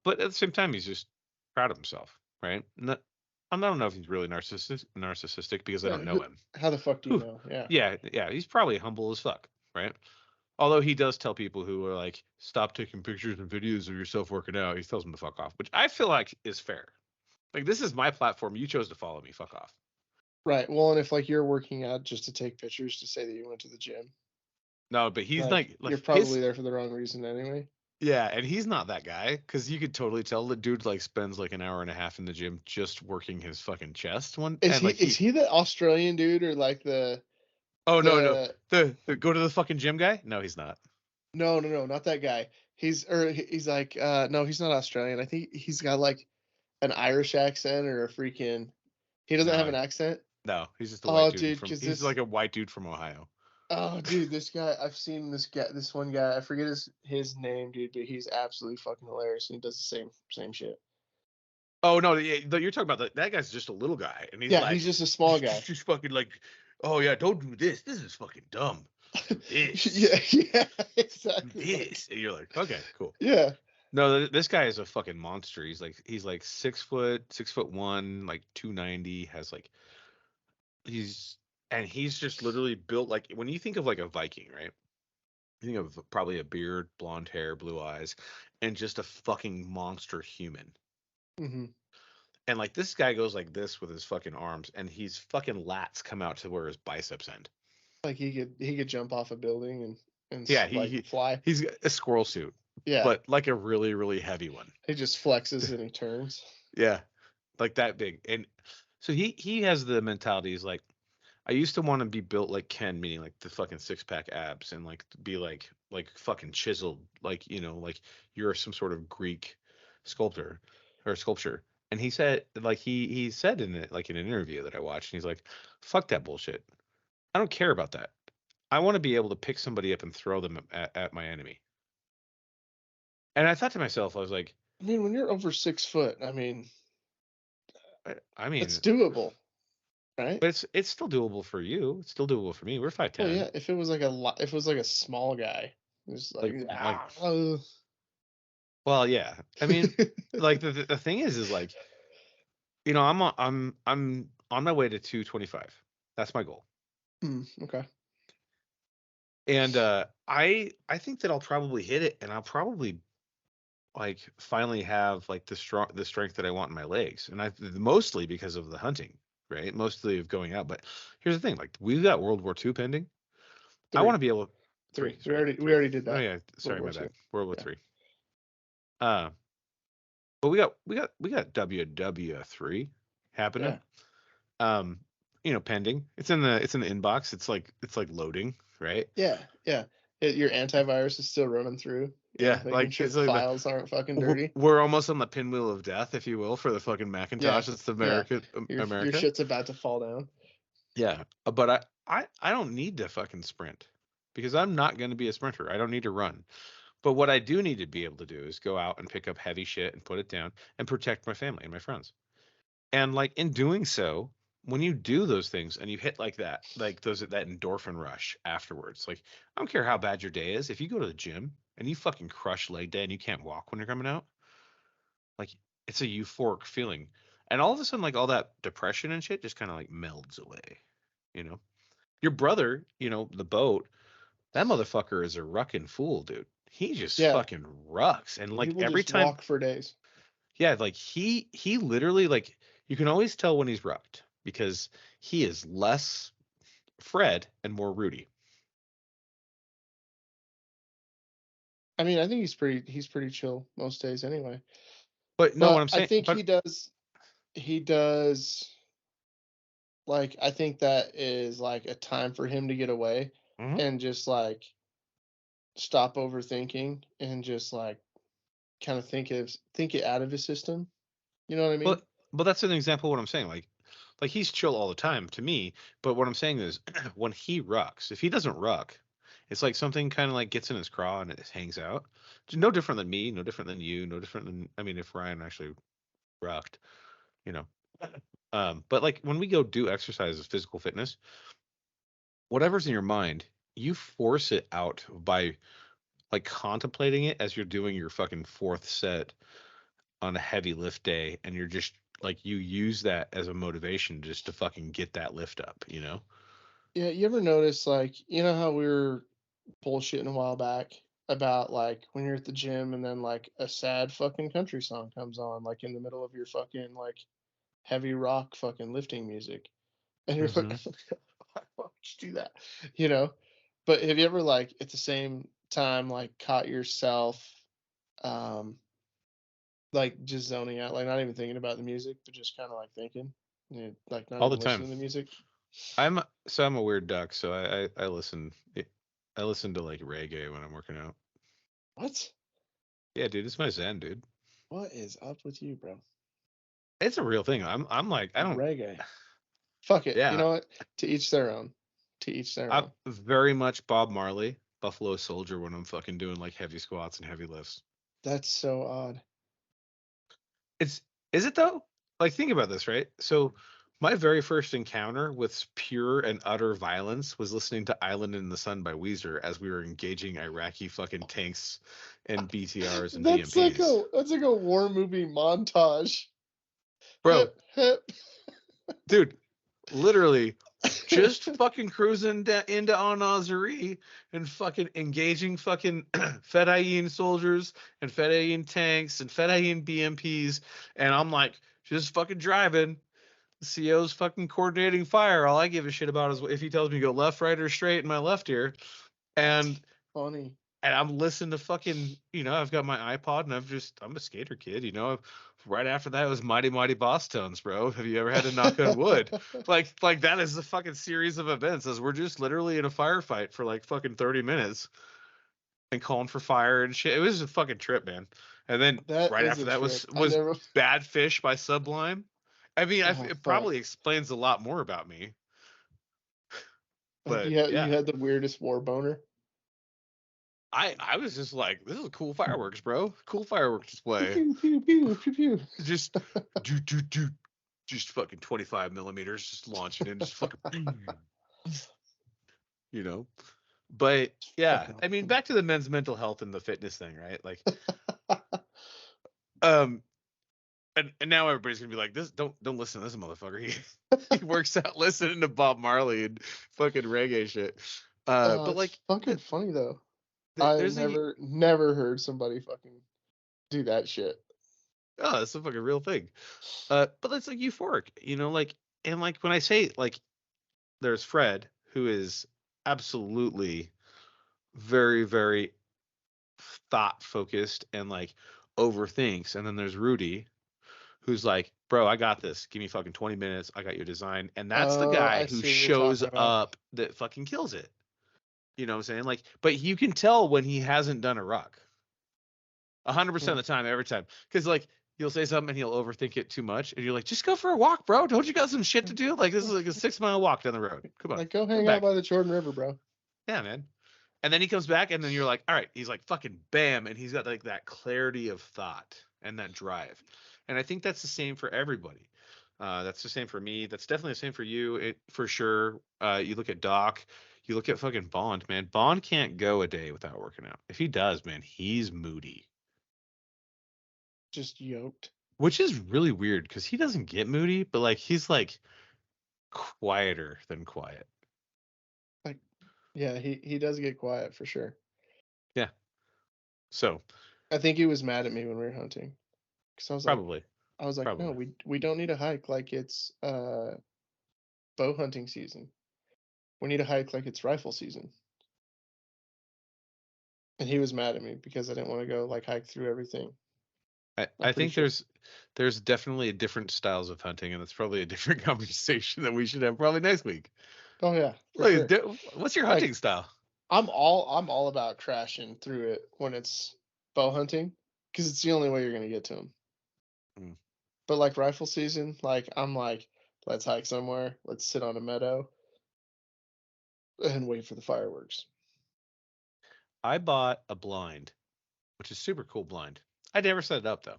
But at the same time, he's just proud of himself, right? I don't know if he's really narcissistic because I Yeah, don't know him. how the fuck do you Whew. know? Yeah. Yeah, he's probably humble as fuck, right? Although he does tell people who are like, stop taking pictures and videos of yourself working out. He tells them to fuck off, which I feel like is fair. Like, this is my platform. You chose to follow me. Fuck off. Right. Well, and if like you're working out just to take pictures to say that you went to the gym, No, but he's like like you're his probably there for the wrong reason anyway. yeah, and he's not that guy because you could totally tell the dude like spends like an hour and a half in the gym just working his fucking chest one Is and he like is he the Australian dude or like the oh no the the go to the fucking gym guy? No, he's not. no, not that guy. He's like no, he's not Australian. I think he's got like an Irish accent or a freaking he doesn't have No, an accent. no, he's just a white Oh, dude dude, from because he's this like a white dude from Ohio. oh, dude, this guy I've seen this one guy. I forget his name, dude, but he's absolutely fucking hilarious and he does the same shit. Oh no, you're talking about that guy's just a little guy, and he's Yeah, like, he's just a small guy. just fucking like, oh yeah, don't do this. This is fucking dumb. Do this. Yeah, Do exactly. this. And you're like, okay, cool. Yeah. No, this guy is a fucking monster. He's like 6'1", like 290. Has like he's just literally built like when you think of like a Viking, right? You think of probably a beard, blonde hair, blue eyes, and just a fucking monster human. hmm And like this guy goes like this with his fucking arms, and he's fucking lats come out to where his biceps end. Like he could jump off a building and Yeah, like fly. he's got a squirrel suit, Yeah. but like a really really heavy one. He just flexes and he turns. Yeah, like that big. And so he has the mentality. He's like, I used to want to be built like Ken, meaning like the fucking 6-pack abs, and like be like fucking chiseled, like like you're some sort of Greek sculptor or sculpture. And he said, like he said in it, like in an interview that I watched, and he's like, "Fuck that bullshit. I don't care about that. I want to be able to pick somebody up and throw them at my enemy." And I thought to myself, I was like, I mean, when you're over 6 foot, I mean, I mean, it's doable, right? but it's still doable for you. It's still doable for me. We're 5'10". Well, yeah. If it was like if it was like a small guy, it's like, Well, yeah. I mean, like the thing is like, I'm on my way to 225. That's my goal. Okay. And I think that I'll probably hit it, and I'll probably like finally have like the strength that I want in my legs, and I mostly because of the hunting, right? Mostly of going out. But here's the thing: like we've got World War II pending. I want to be able three. Sorry, We already did that. Oh yeah, sorry, my World War bad. II. World War Yeah. Three. But we got WW3 happening. Yeah. Pending. It's in the inbox. It's like loading, right? Yeah. Your antivirus is still running through. Yeah, making like sure it's the like files aren't fucking dirty. we're almost on the pinwheel of death, if you will, for the fucking Macintosh. Yeah, It's the yeah. Your America. shit's about to fall down. Yeah, but I don't need to fucking sprint because I'm not going to be a sprinter. I don't need to run. But what I do need to be able to do is go out and pick up heavy shit and put it down and protect my family and my friends. And like in doing so, when you do those things and you hit like that, like that endorphin rush afterwards, like I don't care how bad your day is, if you go to the gym and you fucking crush leg day and you can't walk when you're coming out, like it's a euphoric feeling. And all of a sudden, like all that depression and shit just kind of like melds away. You know? Your brother, the boat, that motherfucker is a rucking fool, dude. He just fucking rucks. And like People every just time walk for days. yeah, like he literally like you can always tell when he's rucked because he is less Fred and more Rudy. I mean, I think he's pretty chill most days anyway. But no, what I'm saying, I think he does like I think that is like a time for him to get away and just like stop overthinking and just like kind of think it out of his system. You know what I mean? But that's an example of what I'm saying. Like he's chill all the time to me. But what I'm saying is when he rucks, if he doesn't ruck, it's like something kind of like gets in his craw and it hangs out. No different than me, no different than you, no different than I mean, if Ryan actually rucked, you know. But like when we go do exercises, physical fitness, whatever's in your mind, you force it out by like contemplating it as you're doing your fucking fourth set on a heavy lift day, and you're just like, you use that as a motivation just to fucking get that lift up, you know? Yeah, you ever notice, like, you know how we were bullshitting a while back about, like, when you're at the gym and then, like, a sad fucking country song comes on, like, in the middle of your fucking, like, heavy rock fucking lifting music. And you're like, Mm-hmm. why would you do that? You know? But have you ever, like, at the same time, like, caught yourself, um, like, just zoning out, like, not even thinking about the music, but just kind of, like, thinking, like, not All the even time. listening to the music? I'm a weird duck, so I listen to like reggae when I'm working out. What? Yeah, dude, it's my zen, dude. What is up with you, bro? It's a real thing. I'm like, I don't. Reggae. Fuck it. You Yeah, know what? To each their own. To each their I'm own. very much Bob Marley, Buffalo Soldier when I'm fucking doing like heavy squats and heavy lifts. That's so odd. It's Is it though? Like, think about this, right? So my very first encounter with pure and utter violence was listening to Island in the Sun by Weezer as we were engaging Iraqi fucking tanks and BTRs and BMPs. That's like a war movie montage. Bro, Hip hip. dude, literally just fucking cruising into Al-Nazari and fucking engaging fucking Fedayeen soldiers and Fedayeen tanks and Fedayeen BMPs. And I'm like, just fucking driving. The CO's fucking coordinating fire. All I give a shit about is if he tells me to go left, right, or straight in my left ear. That's And funny. I'm listening to fucking, I've got my iPod and I'm a skater kid, Right after that was Mighty Mighty Boss Tones, bro. Have you ever had to knock on wood? Like that is the fucking series of events as we're just literally in a firefight for like fucking 30 minutes and calling for fire and shit. It was a fucking trip, man. And then That right is after a that trip. was I was never. Bad Fish by Sublime. I mean, Oh it fuck. probably explains a lot more about me, Like but you yeah. had the weirdest war boner. I was just like, this is cool fireworks, bro. Cool fireworks display. Pew pew pew pew pew. Just do just fucking 25 millimeters, just launching in, just fucking, you know. But yeah, Fucking I mean, awesome. back to the men's mental health and the fitness thing, right? Like, um, and now everybody's gonna be like, this, don't listen to this motherfucker. He works out listening to Bob Marley and fucking reggae shit. But It's like, fucking funny though. I there's a never heard somebody fucking do that shit. oh, that's a fucking real thing. But it's like euphoric, like, and like when I say like, there's Fred who is absolutely very, very thought focused and like overthinks. And then there's Rudy who's like, bro, I got this. Give me fucking 20 minutes. I got your design. And that's the Oh, guy I who see what you're shows talking about. up that fucking kills it. You know what I'm saying? Like, but you can tell when he hasn't done a rock 100% Hmm. of the time, every time. Cause like, you'll say something and he'll overthink it too much. And you're like, just go for a walk, bro. Don't you got some shit to do? Like, this is like a 6 mile walk down the road. Come on, Like, go come hang out back. by the Jordan River, bro. Yeah, man. And then he comes back, and then you're like, all right, he's like fucking bam, and he's got like that clarity of thought and that drive. And I think that's the same for everybody. That's the same for me. That's definitely the same for you, for sure. You look at Doc, you look at fucking Bond, man. Bond can't go a day without working out. If he does, man, he's moody, Just yoked. which is really weird because he doesn't get moody, but like he's like quieter than quiet. Like, yeah, he does get quiet for sure. Yeah. So I think he was mad at me when we were hunting because probably, I was like, no, probably. we don't need to hike like it's bow hunting season. We need to hike like it's rifle season. And he was mad at me because I didn't want to go like hike through everything. I'm I pretty think sure. there's definitely different styles of hunting, and it's probably a different conversation that we should have probably next week. Oh yeah, for Like, sure. what's your Like hunting style? I'm all about crashing through it when it's bow hunting because it's the only way you're gonna get to them. Mm. But like rifle season, like I'm like, let's hike somewhere, let's sit on a meadow and wait for the fireworks. I bought a blind, which is super cool blind. I never set it up though.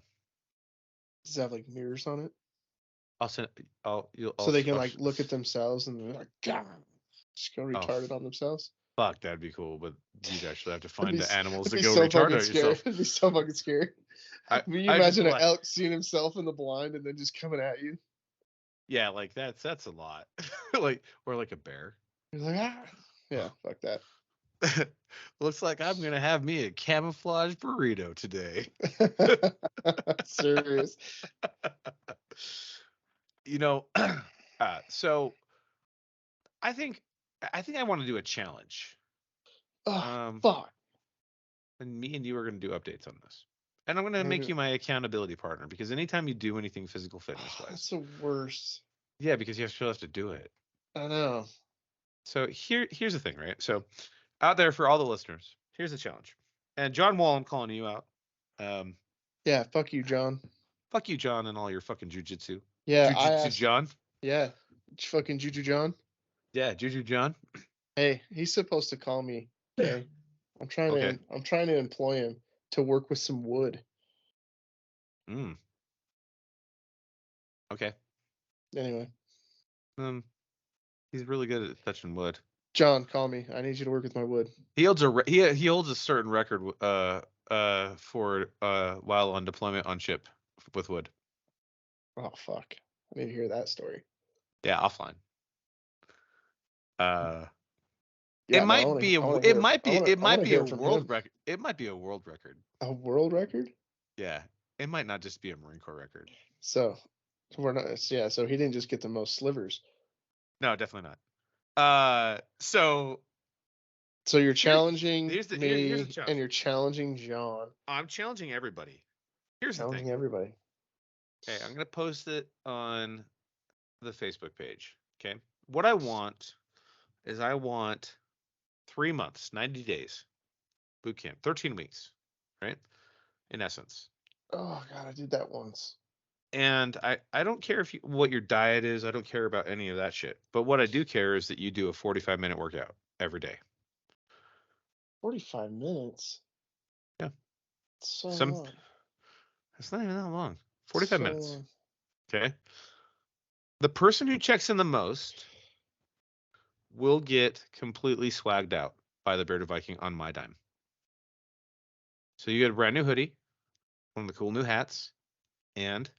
Does it have like mirrors on it I'll send. I'll. You'll. so they can like look at themselves and they're like, God, just go I'll retarded on themselves? Fuck, that'd be cool, but you'd actually have to find It'd the be, animals it'd to be go so retard fucking on scary. yourself. It'd be so fucking scary. I Can you I just imagine an like, elk seeing himself in the blind and then just coming at you? yeah, like that's a lot. Like, or like a bear. He's like, ah. Yeah, fuck that. Looks like I'm gonna have me a camouflage burrito today. Serious. You know, so I think I want to do a challenge. Oh, fuck. And me and you are gonna do updates on this. And I'm gonna make Maybe. you my accountability partner because anytime you do anything physical fitness That's wise, the worst. yeah, because you still have to do it. I know. So here's the thing, right? So out there for all the listeners, here's the challenge. And John Wall, I'm calling you out. Um, Yeah, fuck you, John. Fuck you, John, and all your fucking jujitsu. Yeah, I Jujitsu asked. John. Yeah, fucking Juju John. Yeah, Juju John. Hey, he's supposed to call me. Okay, Okay. I'm trying to employ him to work with some wood. Mm. Okay. Anyway, He's really good at touching wood. John, call me. I need you to work with my wood. He holds he holds a certain record for while on deployment on ship with wood. Oh fuck! I need to hear that story. Yeah, offline. Yeah, it but might be a world record. It might be a world record. A world record? Yeah, it might not just be a Marine Corps record. So we're not. Yeah, so he didn't just get the most slivers. No, definitely not. So you're challenging here's the me, challenge. and you're challenging John. I'm challenging everybody. Here's Challenging the thing. everybody. Okay, I'm gonna post it on the Facebook page. Okay, what I want is 3 months, 90 days, boot camp, 13 weeks, right? In essence. Oh god, I did that once. And I don't care what your diet is. I don't care about any of that shit. But what I do care is that you do a 45-minute workout every day. 45 minutes? Yeah. So long. It's not even that long. 45 minutes. Long. Okay. The person who checks in the most will get completely swagged out by the Bearded Viking on my dime. So you get a brand new hoodie, one of the cool new hats, and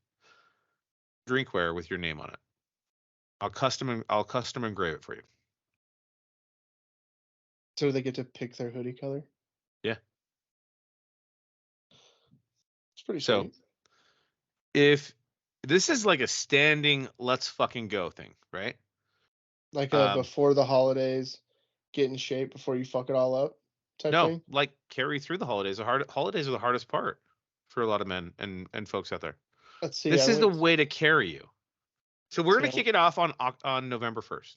drinkware with your name on it. I'll custom engrave it for you. So they get to pick their hoodie color? Yeah. It's pretty so sweet. If this is like a standing let's fucking go thing, right? Like before the holidays, get in shape before you fuck it all up type thing? Like carry through the holidays. Holidays are the hardest part for a lot of men and folks out there. Let's see. This is the way to carry you. So we're going to kick it off on November 1st.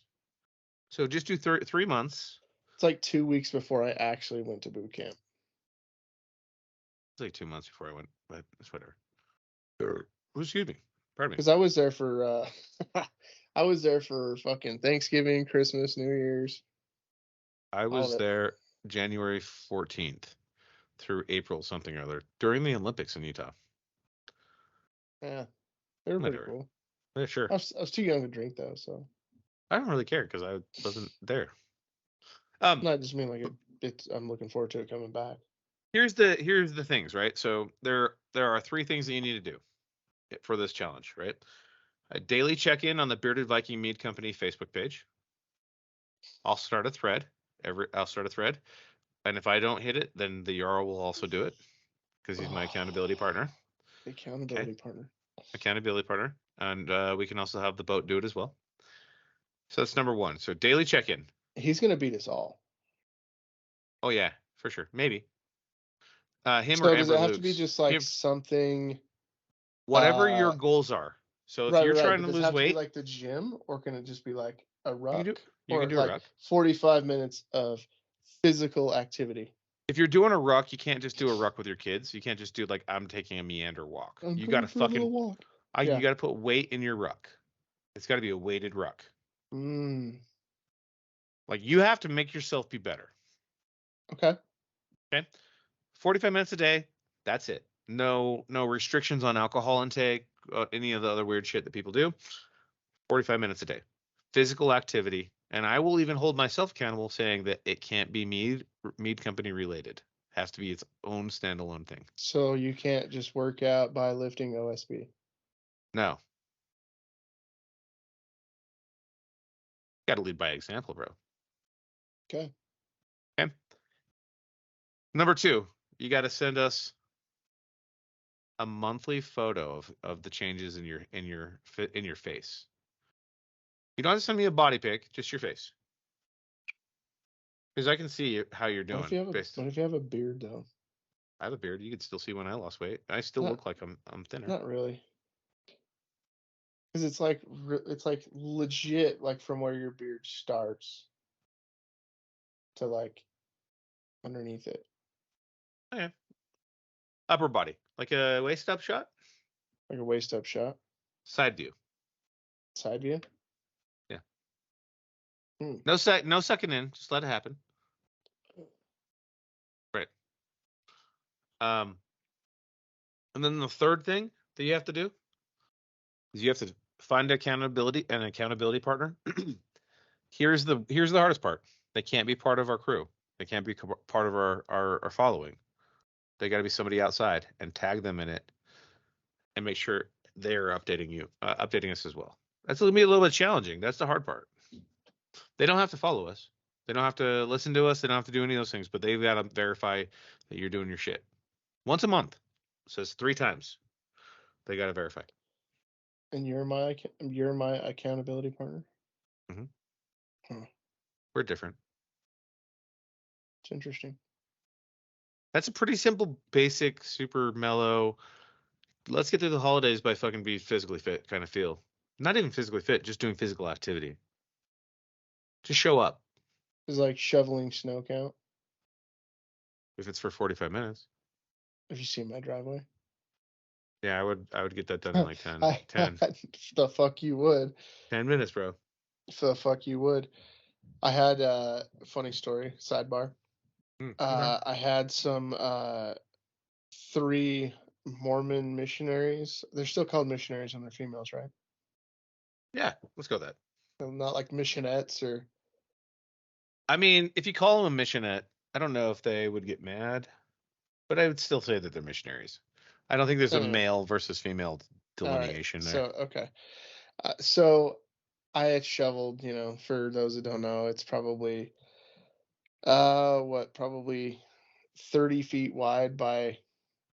So just do 3 months. It's like 2 weeks before I actually went to boot camp. It's like 2 months before I went, but it's whatever. Excuse me. Pardon me. Because I was there for fucking Thanksgiving, Christmas, New Year's. I was there January 14th through April something or other during the Olympics in Utah. Yeah, they were pretty cool. Yeah, sure. I was too young to drink though, so I don't really care because I wasn't there. No, I just mean like I'm looking forward to it coming back. Here's the things, right? So there are 3 things that you need to do for this challenge, right? A daily check-in on the Bearded Viking Mead Company Facebook page. I'll start a thread. And if I don't hit it, then the Jarl will also do it because he's my accountability partner. Accountability partner. And we can also have the boat do it as well. So that's number 1. So daily check-in. He's going to beat us all. Oh, yeah, for sure. Maybe. Him so or does Amber it have Luke's. to be just like something? Whatever your goals are. So if you're trying to lose weight. Does it have to be like the gym, or can it just be like a ruck? You can do a ruck. 45 minutes of physical activity. If you're doing a ruck, you can't just do a ruck with your kids. You can't just do like I'm taking a meander walk. You got to fucking walk. You got to put weight in your ruck. It's got to be a weighted ruck. Like you have to make yourself be better. Okay. 45 minutes a day. That's it. No restrictions on alcohol intake, any of the other weird shit that people do. 45 minutes a day. Physical activity And I will even hold myself accountable saying that it can't be mead company related. It has to be its own standalone thing. So you can't just work out by lifting OSB. No. Got to lead by example, bro. Okay. Okay. Number 2, you got to send us a monthly photo of the changes in your face. You don't have to send me a body pic, just your face, because I can see how you're doing. What if you have a beard though? I have a beard. You can still see when I lost weight. I still look like I'm thinner. Not really. Because it's like legit, like from where your beard starts to like underneath it. Okay. Upper body, like a waist up shot. Like a waist up shot. Side view. Side view. Yeah. Hmm. No sucking in. Just let it happen. Right. And then the third thing that you have to do is you have to find an accountability partner. Here's the hardest part. They can't be part of our crew. They can't be part of our following. They got to be somebody outside, and tag them in it and make sure they're updating us as well. That's going to be a little bit challenging. That's the hard part. They don't have to follow us. They don't have to listen to us. They don't have to do any of those things, but they've got to verify that you're doing your shit once a month. So it's 3 times. They got to verify. And you're my accountability partner. Mm-hmm. Huh. We're different. It's interesting. That's a pretty simple, basic, super mellow. Let's get through the holidays by fucking be physically fit kind of feel. Not even physically fit, just doing physical activity. Just show up. It's like shoveling snow count. If it's for 45 minutes. If you see my driveway. Yeah, I would get that done in like 10. The fuck you would. 10 minutes, bro. The fuck you would. I had a funny story, sidebar. Okay. I had some 3 Mormon missionaries. They're still called missionaries when they're females, right? Yeah, let's go with that. Not like missionettes or. I mean, if you call them a missionette, I don't know if they would get mad, but I would still say that they're missionaries. I don't think there's a male versus female delineation there. So, okay. So I had shoveled, for those that don't know, it's probably, probably 30 feet wide by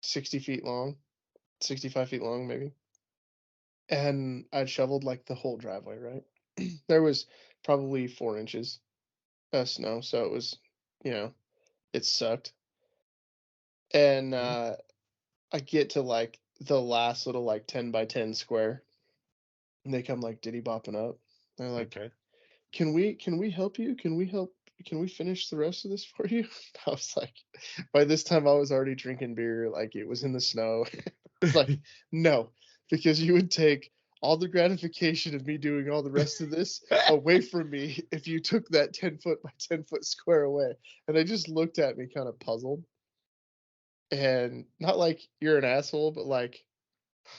60 feet long, 65 feet long, maybe. And I'd shoveled like the whole driveway, right? There was probably 4 inches of snow, so it was, it sucked. And I get to like the last little like 10 by 10 square, and they come like diddy bopping up. They're like, Okay. Can we help you? Can we finish the rest of this for you? I was like, by this time I was already drinking beer, like it was in the snow. It's like, no, because you would take all the gratification of me doing all the rest of this away from me if you took that 10 foot by 10 foot square away. And they just looked at me kind of puzzled. And not like you're an asshole, but like,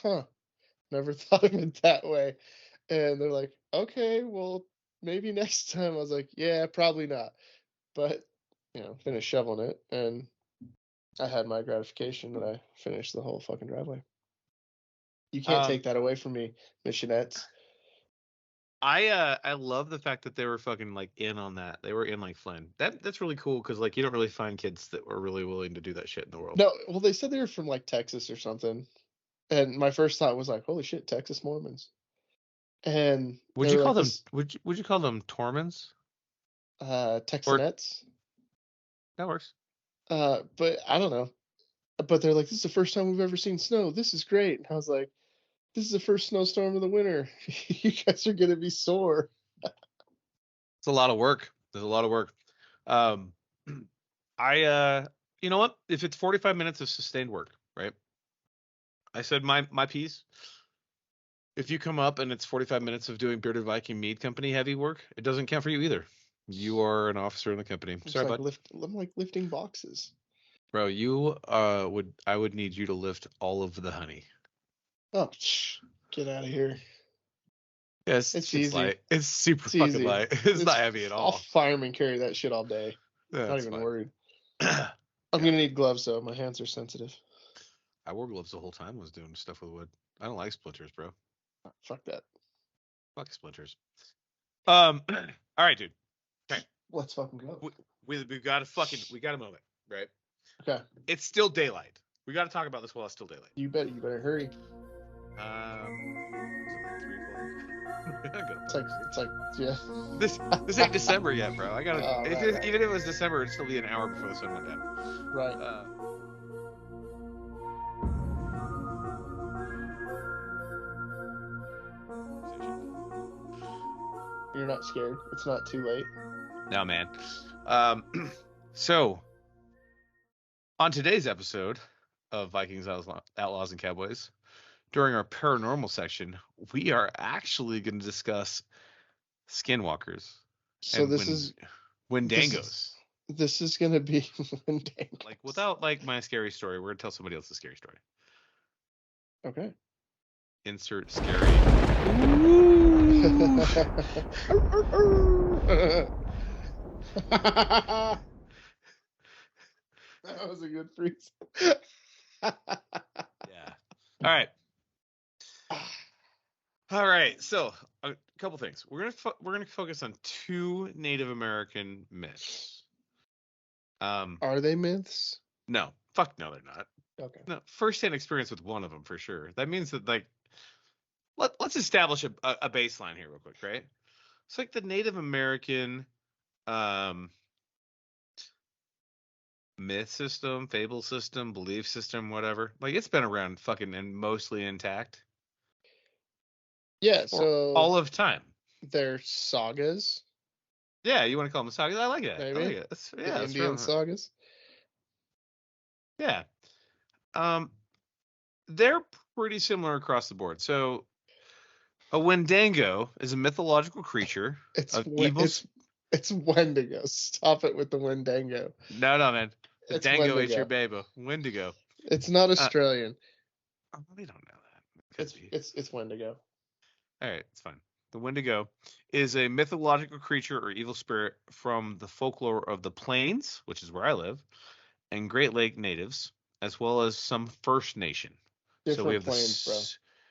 never thought of it that way. And they're like, okay, well, maybe next time. I was like, yeah, probably not. But, finished shoveling it, and I had my gratification that I finished the whole fucking driveway. You can't take that away from me, missionettes. I love the fact that they were fucking like in on that. They were in like Flynn. That's really cool because like you don't really find kids that were really willing to do that shit in the world. No, well, they said they were from like Texas or something, and my first thought was like, holy shit, Texas Mormons. And would you call them would you call them Tormans? Texanettes. That works. But I don't know. But they're like, this is the first time we've ever seen snow. This is great. And I was like, this is the first snowstorm of the winter. You guys are gonna be sore. It's a lot of work. There's a lot of work. You know what? If it's 45 minutes of sustained work, right? I said my piece. If you come up and it's 45 minutes of doing Bearded Viking Mead Company heavy work, it doesn't count for you either. You are an officer in the company. Sorry, like bud. I'm like lifting boxes. Bro, I would need you to lift all of the honey. Oh, get out of here. Yes, It's it's easy. light. It's super It's fucking easy. light. It's not heavy at All all. firemen carry that shit all day. Yeah, Not it's even fine. worried. Yeah. I'm gonna need gloves though. My hands are sensitive. I wore gloves the whole time I was doing stuff with wood. I don't like splinters, bro. Fuck that. Fuck splinters. All right, dude. Okay. Let's fucking go. We've got a moment, right? Okay. It's still daylight. We got to talk about this while it's still daylight. You better hurry. Is it like 3 o'clock? It's like yeah. This ain't December yet, bro. I gotta. Oh, right. Even if it was December, it'd still be an hour before the sun went down. Right. You're not scared. It's not too late. No, man. So on today's episode of Vikings, Outlaws, and Cowboys, during our paranormal section, we are actually going to discuss skinwalkers. So and this is Wendangos. This is gonna be Wendangos. Like without like my scary story, we're gonna tell somebody else's scary story. Okay. Insert scary. That was a good freeze. Yeah. All right. So a couple things. We're gonna focus on 2 Native American myths. Are they myths? No. Fuck no, they're not. Okay. No, first-hand experience with one of them for sure. That means that like let's establish a baseline here real quick, right? It's like the Native American myth system, fable system, belief system, whatever. Like it's been around fucking and mostly intact. Yeah, for so all of time. they're sagas. Yeah, you want to call them sagas? I like it. Maybe. I like it. That's Indian right. sagas. Yeah. They're pretty similar across the board. So a Wendigo is a mythological creature of evil. It's Wendigo. Stop it with the Wendigo. No, man. The It's dango Wendigo. ate your baby. Wendigo. It's not Australian. We don't know that. It's Wendigo. All right, it's fine. The Wendigo is a mythological creature or evil spirit from the folklore of the Plains, which is where I live, and Great Lake natives, as well as some First Nation. Different plains, bro.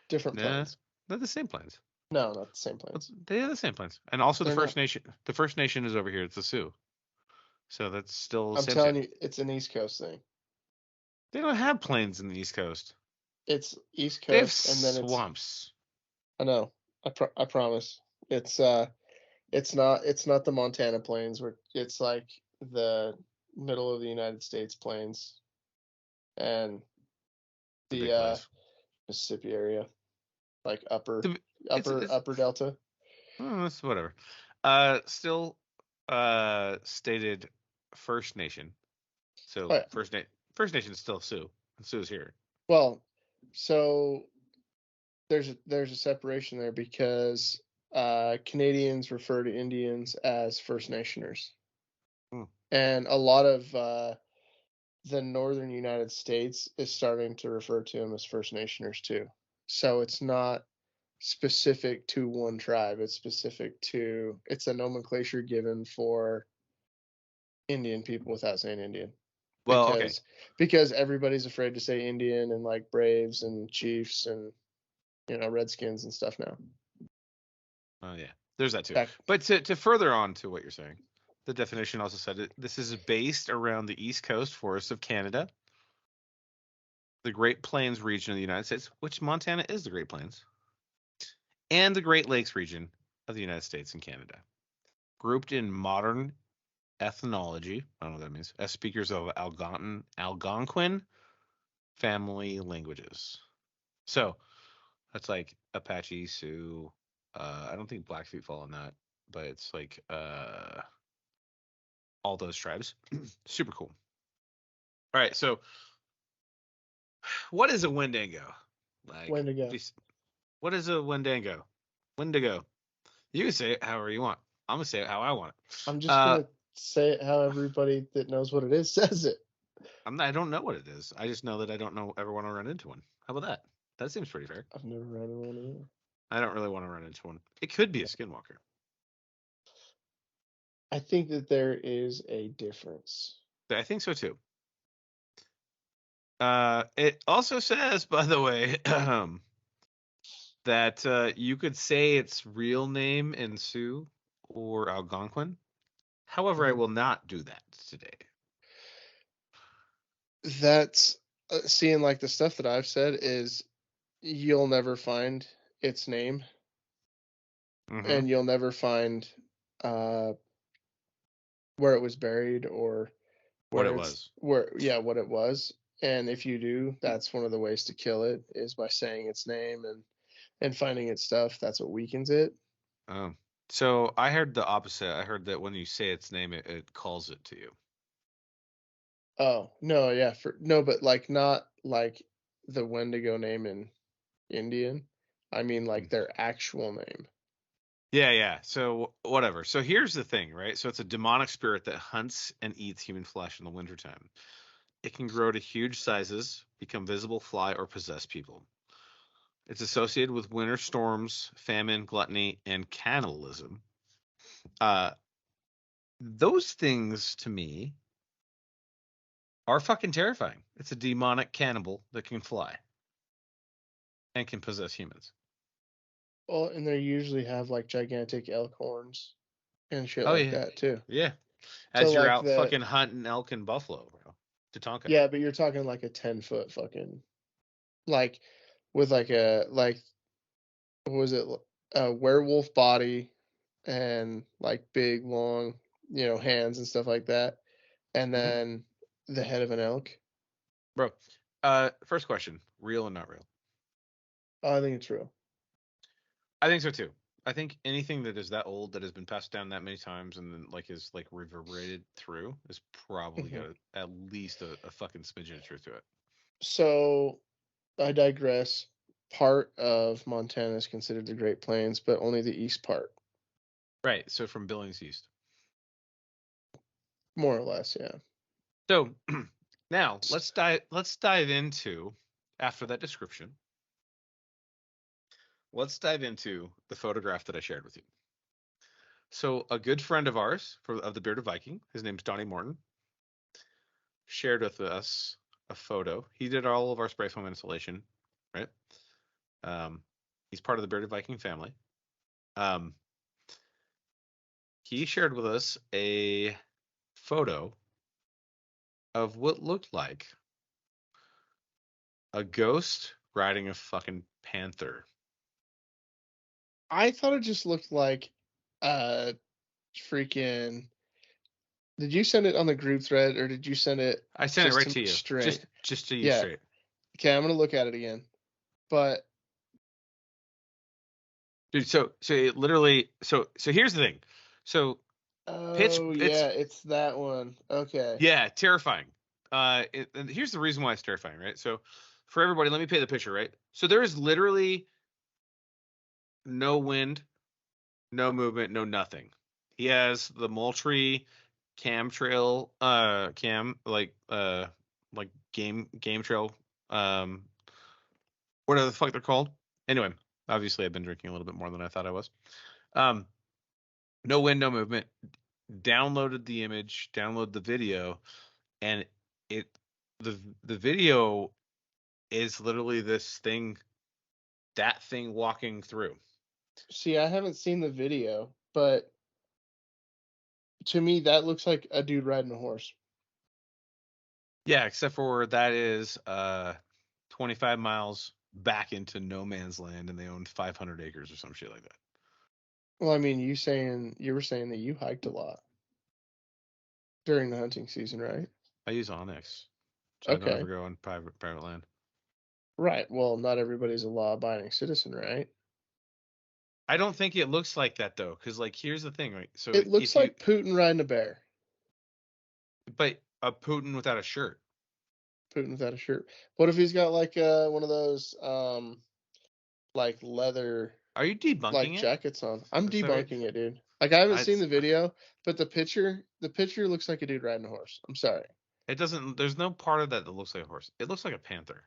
Different plains. They're the same plains. No, not the same plains. They are the same plains. And also They're the First not. Nation. The First Nation is over here. It's the Sioux. So that's still. I'm telling you, it's an East Coast thing. They don't have plains in the East Coast. It's East They have Coast, and then swamps. I know. I promise. It's not the Montana plains where it's like the middle of the United States plains and Big the place. Mississippi area, like upper it's- Delta. Oh, that's whatever. Still, stated First Nation. So Oh, yeah. First Nation is still Sioux. Sioux's here. Well, so there's a separation there because Canadians refer to Indians as First Nationers, and a lot of the northern United States is starting to refer to them as First Nationers too. So it's not specific to one tribe. It's a nomenclature given for Indian people without saying Indian. Well, Because everybody's afraid to say Indian and like Braves and Chiefs and Redskins and stuff now. Oh yeah, there's that too. Back. But to further on to what you're saying, the definition also said this is based around the East Coast forests of Canada, the Great Plains region of the United States, which Montana is the Great Plains, and the Great Lakes region of the United States and Canada, grouped in modern ethnology. I don't know what that means. As speakers of Algonquin family languages. So that's like Apache, Sioux. I don't think Blackfeet fall in that, but it's like all those tribes. Super cool. All right, so what is a Wendigo? Like Wendigo. What is a Wendigo? Wendigo. You can say it however you want. I'm gonna say it how I want it. I'm just gonna say it how everybody that knows what it is says it. I don't know what it is. I just know that I don't ever want to run into one. How about that? That seems pretty fair. I've never run into one either. I don't really want to run into one. It could be a skinwalker. I think that there is a difference. I think so too. It also says, by the way, that you could say its real name in Sioux or Algonquin. However, I will not do that today. That's seeing like the stuff that I've said is you'll never find its name, and you'll never find uh, where it was buried or What where it it's was. what it was. And if you do, that's one of the ways to kill it is by saying its name and finding its stuff. That's what weakens it. So I heard the opposite. I heard that when you say its name, it calls it to you. Oh no, yeah, no, but like not like the Wendigo name in Indian. I mean like their actual name. Yeah. So whatever. So here's the thing, right? So it's a demonic spirit that hunts and eats human flesh in the wintertime. It can grow to huge sizes, become visible, fly, or possess people. It's associated with winter storms, famine, gluttony, and cannibalism. Uh, those things to me are fucking terrifying. It's a demonic cannibal that can fly and can possess humans. Well, and they usually have like gigantic elk horns and shit Oh like yeah, that too. yeah. So As you're like out fucking hunting elk and buffalo, bro. Tatanka. yeah, but you're talking like a 10-foot fucking like with like what was it, a werewolf body and like big long hands and stuff like that, and then the head of an elk. Bro. First question: real or not real? Oh, I think it's real. I think so too. I think anything that is that old that has been passed down that many times and then like is like reverberated through is probably got at least a fucking smidgen of truth to it. So I digress. Part of Montana is considered the Great Plains, but only the east part. Right. So from Billings East. More or less, yeah. So now let's dive into after that description. Let's dive into the photograph that I shared with you. So a good friend of ours of the Bearded Viking, his name's Donnie Morton, shared with us a photo. He did all of our spray foam installation, right? He's part of the Bearded Viking family. He shared with us a photo of what looked like a ghost riding a fucking panther. I thought it just looked like freaking. Did you send it on the group thread or did you send it I sent it right to to me you. straight? Just to you Yeah. straight. Okay, I'm gonna look at it again. But Dude, so it literally so here's the thing. So oh yeah, it's that one. Okay. yeah, terrifying. And here's the reason why it's terrifying, right? So for everybody, let me paint the picture, right? So there is literally no wind, no movement, no nothing. He has the Moultrie cam trail, like game trail, whatever the fuck they're called. Anyway, obviously I've been drinking a little bit more than I thought I was. No wind, no movement. Downloaded the image, download the video, and it the video is literally that thing walking through. See, I haven't seen the video, but to me that looks like a dude riding a horse. Yeah, except for that is 25 miles back into no man's land, and they owned 500 acres or some shit like that. Well, I mean, you were saying that you hiked a lot during the hunting season, right? I use Onyx, so I don't ever go on private land. Right. Well, not everybody's a law-abiding citizen, right? I don't think it looks like that though, because like here's the thing, right? So It looks like Putin riding a bear. but a Putin without a shirt. Putin without a shirt. What if he's got like one of those like leather Are you debunking it? jackets on? I'm That's not right. debunking it, dude. Like I haven't seen the video, but the picture looks like a dude riding a horse. I'm sorry. It doesn't. There's no part of that looks like a horse. It looks like a panther.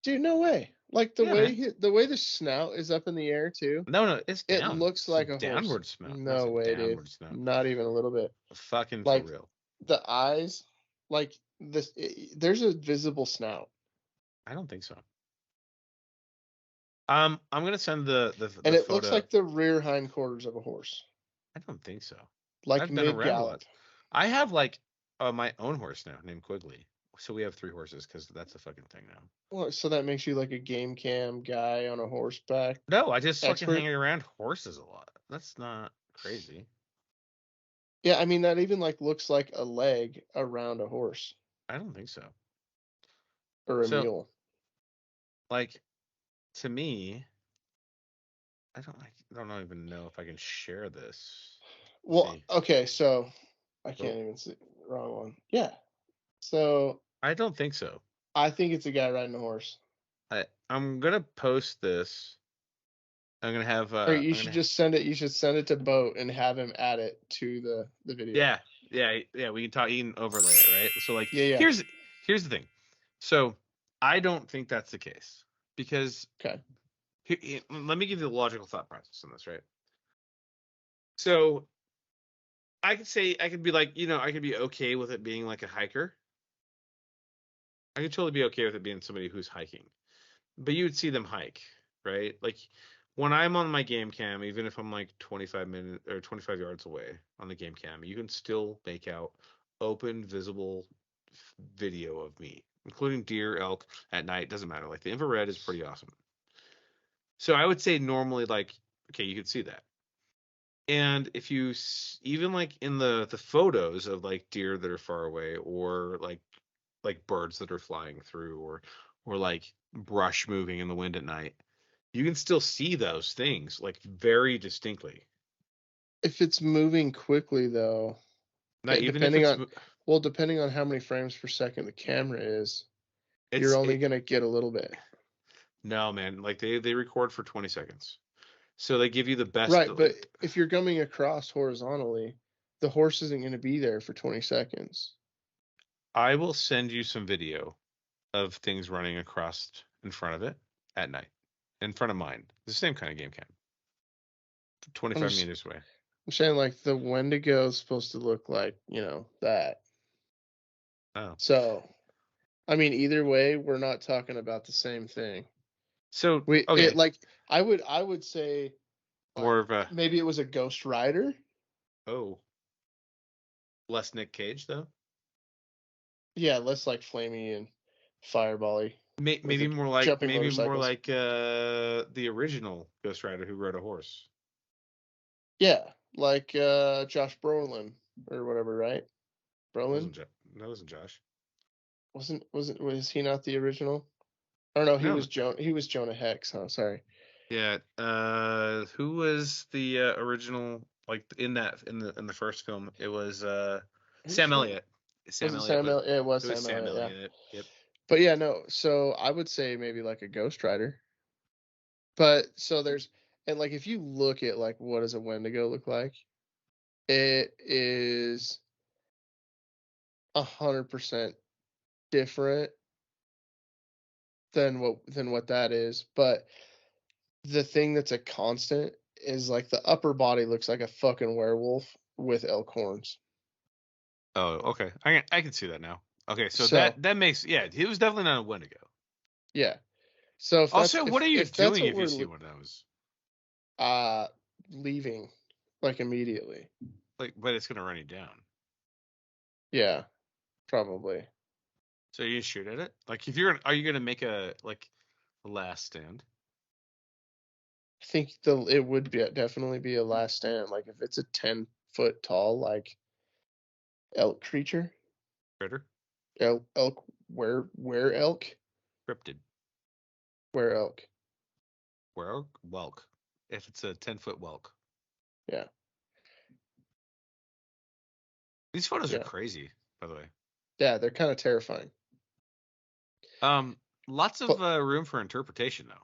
Dude, no way. Like the Yeah, way man. the way the snout is up in the air too. No, it's It down. looks It's like a horse. downward snout. That's No a way, dude. downward snout. Not even a little bit. Fucking for Like real. the eyes, like there's a visible snout. I don't think so. I'm gonna send the And it photo. looks like the rear hindquarters of a horse. I don't think so. Like I've been mid around a gallop. lot. I have like my own horse now named Quigley. So we have 3 horses because that's the fucking thing now. Well, so that makes you like a game cam guy on a horseback. No, I just fucking Expert? hang around horses a lot. That's not crazy. Yeah, I mean that even like looks like a leg around a horse I don't think so. or a So- mule. Like, to me, I don't even know if I can share this. Well, See. okay, so I Oh. can't even see. Wrong one. Yeah. So I don't think so. I think it's a guy riding a horse. I'm gonna post this. I'm gonna have. Or you should just send it. You should send it to Boat and have him add it to the video. Yeah. We can talk. You can overlay it, right? So like, Yeah. here's the thing. So I don't think that's the case because. Okay. Let me give you the logical thought process on this, right? So I could be like, I could be okay with it being like a hiker. I could totally be okay with it being somebody who's hiking, but you would see them hike, right? Like when I'm on my game cam, even if I'm like 25 minutes or 25 yards away on the game cam, you can still make out open, visible video of me, including deer, elk at night. Doesn't matter. Like the infrared is pretty awesome. So I would say normally, like, okay, you could see that. And if you even like in the photos of like deer that are far away or like birds that are flying through or like brush moving in the wind at night, you can still see those things like very distinctly. If it's moving quickly though, Not even if depending it's on depending on how many frames per second the camera is, it's you're only gonna get a little bit. No, man, like they record for 20 seconds. So they give you the best. Right, but if you're coming across horizontally, the horse isn't going to be there for 20 seconds. I will send you some video of things running across in front of it at night, in front of mine. The same kind of game cam. 25 meters away. I'm saying like the Wendigo is supposed to look like, that. Oh. So, I mean, either way, we're not talking about the same thing. So okay. I would say more of a maybe it was a Ghost Rider. Oh. Less Nick Cage though. Yeah, less like flamey and firebally. Maybe more like the original Ghost Rider who rode a horse. Yeah, like Josh Brolin or whatever, right? Brolin? That wasn't Josh. Was he not the original? I don't know. He was Jonah Hex. Huh? Sorry. Yeah. Who was the original? Like in the first film, it was Sam Elliott. It was Sam Elliott. Yeah. Yep. But yeah, no. So I would say maybe like a Ghost Rider. But so and like if you look at like what does a Wendigo look like, it is 100% different than what that is. But the thing that's a constant is like the upper body looks like a fucking werewolf with elk horns. Oh, okay. I can see that now. Okay, so that makes he was definitely not a Wendigo. Yeah. So what are you doing if you see one of those? Leaving, like immediately. Like, but it's gonna run you down. Yeah, probably. So you shoot at it? Like, are you gonna make a last stand? I think it would definitely be a last stand. Like if it's a 10-foot tall like elk creature. Critter. Elk. Where elk? Cryptid. Where elk? Whelk. If it's a 10-foot whelk. Yeah. These photos are crazy, by the way. Yeah, they're kind of terrifying. Lots of room for interpretation, though.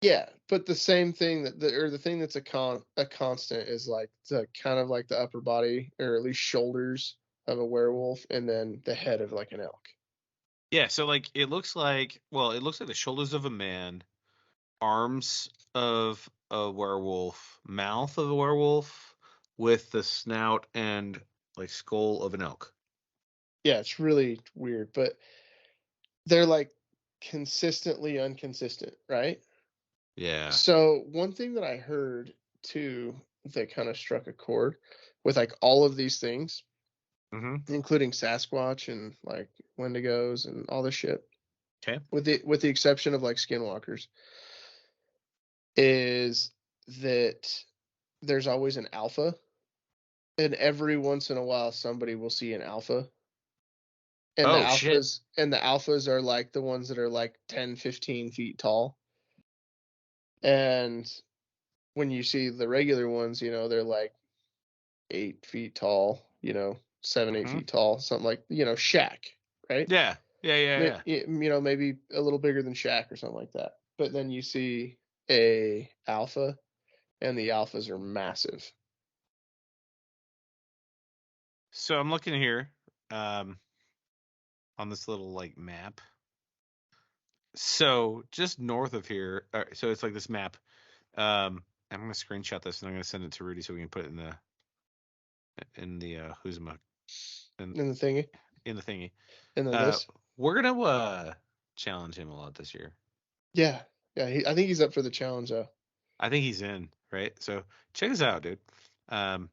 Yeah, but the same thing the thing that's a constant is like the kind of like the upper body or at least shoulders of a werewolf and then the head of like an elk. Yeah, so like it looks like the shoulders of a man, arms of a werewolf, mouth of a werewolf, with the snout and like skull of an elk. Yeah, it's really weird, but they're like consistently inconsistent, right? Yeah. So one thing that I heard too that kind of struck a chord with like all of these things, Mm-hmm. including Sasquatch and like Wendigos and all this shit, Okay. with the exception of like skinwalkers, is that there's always an alpha, and every once in a while somebody will see an alpha. And Oh shit. the alphas are like the ones that are like 10, 15 feet tall. And when you see the regular ones, they're like 8 feet tall, 7, 8 feet Mm-hmm. tall, something like, Shaq, right? Yeah. Yeah. Yeah. Yeah. Maybe a little bigger than Shaq or something like that. But then you see a alpha, and the alphas are massive. So I'm looking here, on this little like map. So just north of here, so it's like this map. I'm gonna screenshot this and I'm gonna send it to Rudy so we can put it in the who's my in In the thingy, in the thingy. and then Uh, this. we're gonna challenge him a lot this year. Yeah, yeah. I think he's up for the challenge though. I think he's in, right? So check this out, dude. Um,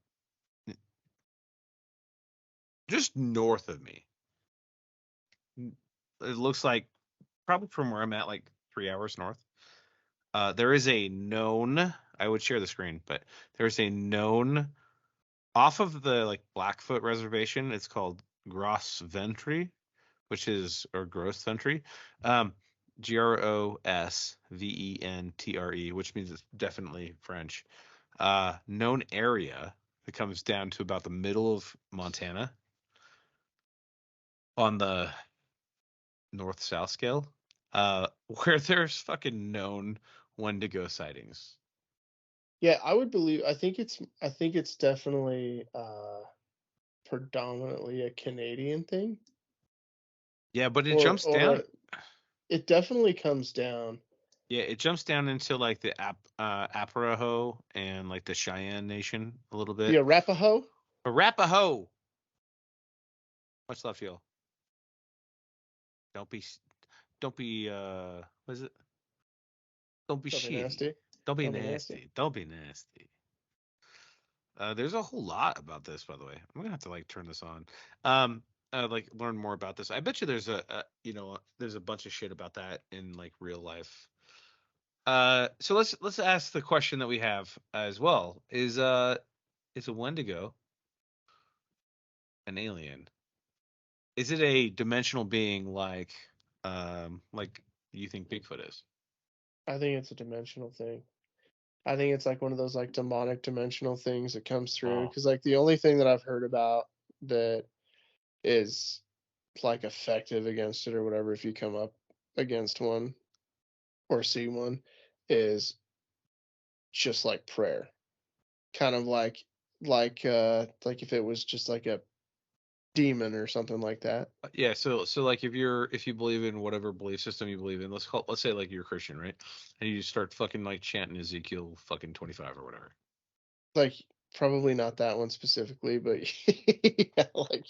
just north of me, it looks like probably from where I'm at, like 3 hours north. There is a known. I would share the screen, but there's a known off of the like Blackfoot Reservation. It's called Gros Ventre, which is or Gross Ventre, Grosventre, which means it's definitely French. Known area that comes down to about the middle of Montana on the north-south scale, where there's fucking known Wendigo sightings. Yeah, I would believe. I think it's definitely predominantly a Canadian thing, Yeah, but it or jumps or down. it definitely comes down. Yeah, it jumps down into like the Aparaho and like the Cheyenne Nation a little The bit. Arapaho. Arapaho. Much love to you. Don't be, don't be. What is it? Don't be Don't be shitty. nasty. Don't be Don't be nasty. nasty. Don't be nasty. There's a whole lot about this, by the way. I'm gonna have to like turn this on. Like learn more about this. I bet you there's there's a bunch of shit about that in like real life. So let's ask the question that we have as well. Is a Wendigo an alien? Is it a dimensional being like you think Bigfoot is? I think it's a dimensional thing. I think it's like one of those like demonic dimensional things that comes through. Oh, Because like the only thing that I've heard about that is like effective against it or whatever, if you come up against one or see one, is just like prayer. Kind of like if it was just like a demon or something like that. yeah. So like if you believe in whatever belief system you believe in, let's say like you're Christian, right? And you just start fucking like chanting Ezekiel fucking 25 or whatever. Like probably not that one specifically, but yeah, like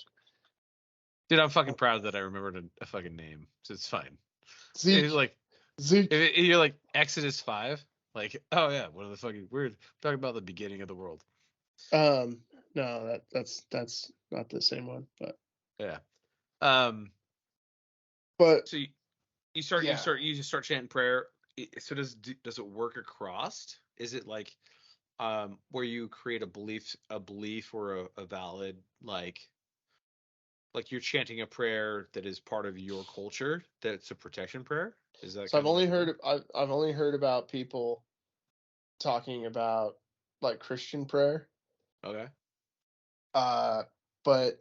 Dude, I'm fucking proud that I remembered a fucking name. So it's fine. It's Zeke, like Zeke. if you're like Exodus 5, like oh yeah, what are the fucking weird talking about the beginning of the world. No, that's not the same one, but Yeah. Um. but So yeah. you just start chanting prayer. So does it work across? Is it like where you create a belief or a valid like you're chanting a prayer that is part of your culture that's a protection prayer? Is that So kind of what you're doing? I've only heard about people talking about like Christian prayer. Okay. Uh, but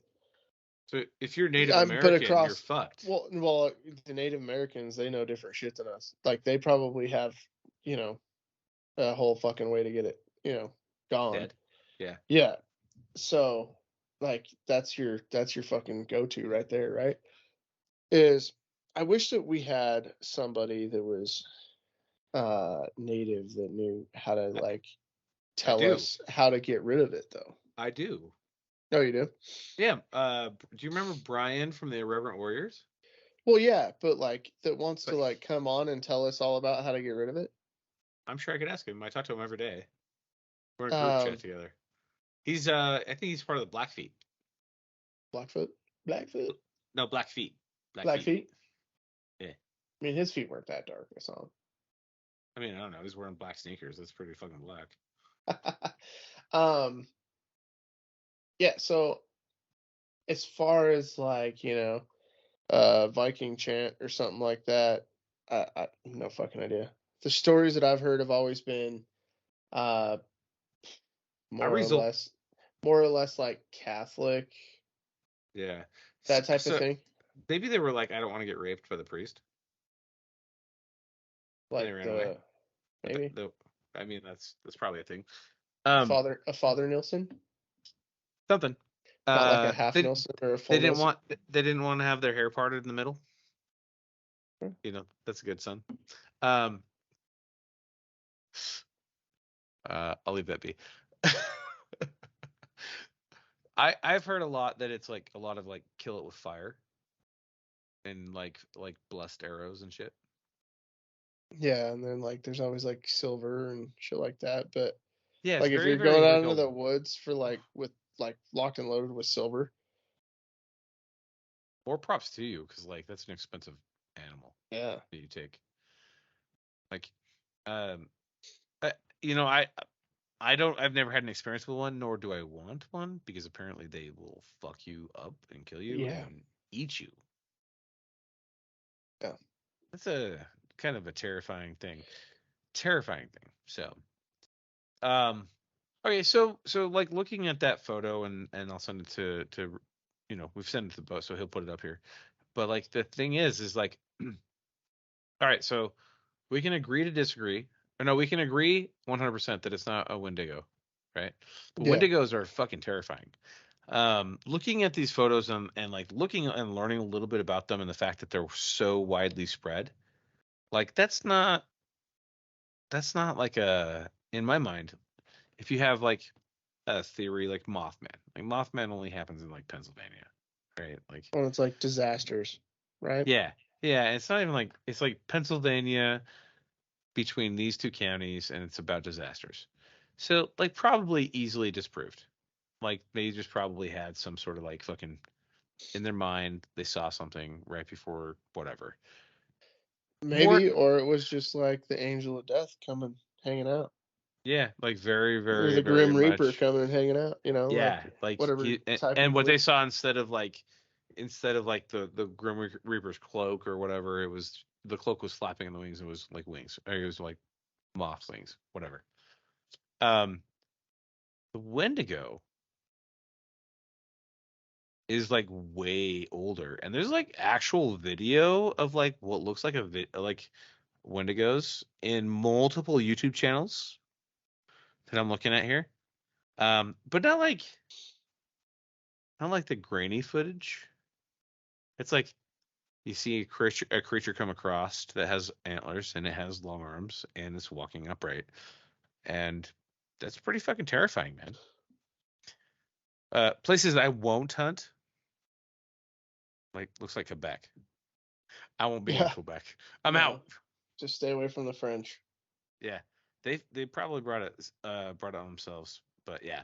So if you're Native but American, you're across fucked. well, the Native Americans, they know different shit than us. Like they probably have, you know, a whole fucking way to get it, gone. Dead. Yeah. Yeah. So like that's your fucking go to right there, right? Is I wish that we had somebody that was native that knew how to like I tell do. us how to get rid of it though. I do. Oh, you do? Yeah. Do you remember Brian from the Irreverent Warriors? Well, yeah, but like that wants to But like come on and tell us all about how to get rid of it. I'm sure I could ask him. I talk to him every day. We're in a group chat Um, together. He's I think he's part of the Blackfeet. Blackfoot, Blackfoot, No, Blackfeet. Blackfeet. Blackfeet. Yeah. I mean, his feet weren't that dark. I saw I mean, I don't know. He's wearing black sneakers. That's pretty fucking black. him. um, yeah. So as far as like Viking chant or something like that, I no fucking idea. The stories that I've heard have always been uh I more or result. less more or less like Catholic, Yeah. that type of So thing. maybe they were like, I don't want to get raped by the priest, and they Like ran away. the But maybe I mean, that's probably a thing. a Father Nilsson, Something. not like a half They Nilsson or a they full didn't Nilsson. want they didn't want to have their hair parted in the middle. Hmm. That's a good son. Um, I'll leave that be. I've heard a lot that it's like a lot of like kill it with fire and like blessed arrows and shit. Yeah, and then like there's always like silver and shit like that. But Yeah, it's like if very you're going very out like into a the woods for like with like locked and loaded with silver, more props to you because like that's an expensive animal yeah, that you take. Like, um, uh, you know I've never had an experience with one, nor do I want one because apparently they will fuck you up and kill you yeah, and eat you. yeah, That's a kind of a terrifying thing. Terrifying thing. So, um, okay, so like looking at that photo and I'll send it to we've sent it to the boat, so he'll put it up here. But like the thing is like, all right, so we can agree to disagree. Or no, we can agree 100% that it's not a Wendigo, right? But yeah. Wendigos are fucking terrifying. Looking at these photos and like looking and learning a little bit about them and the fact that they're so widely spread, like that's not like in my mind, if you have like a theory like Mothman only happens in like Pennsylvania, right? Like, When it's like disasters, right? yeah, yeah, it's not even like it's like Pennsylvania between these two counties and it's about disasters. So like probably easily disproved. Like they just probably had some sort of like fucking in their mind they saw something right before whatever. More Maybe, or it was just like the angel of death coming, hanging out, yeah, like very, or very, the very Grim Reaper much coming and hanging out. Like yeah, like whatever he type and of what they belief. saw instead of like the Grim Reaper's cloak or whatever, it was the cloak was flapping in the wings. It was like wings, or it was like moth's wings, whatever. Um, the Wendigo is like way older, and there's like actual video of like what looks like like Wendigos in multiple YouTube channels that I'm looking at here. But not like the grainy footage. It's like you see a creature come across that has antlers and it has long arms and it's walking upright. And that's pretty fucking terrifying, man. Places I won't hunt, like looks like Quebec. I won't be in Yeah, Quebec. I'm no, out. just stay away from the French. Yeah. They probably brought it on themselves. But yeah.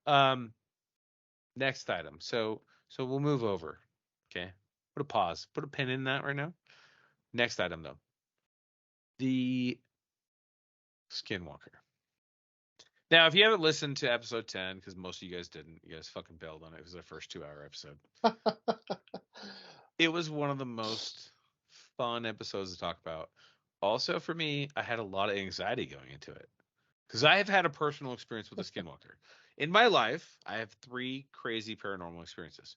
Um next item. So we'll move over. Okay. Put a pause. Put a pin in that right now. Next item though. The Skinwalker. Now, if you haven't listened to episode 10, because most of you guys didn't, you guys fucking bailed on it. It was our first 2 hour episode. It was one of the most fun episodes to talk about. Also, for me, I had a lot of anxiety going into it because I have had a personal experience with a skinwalker. In my life, I have 3 crazy paranormal experiences.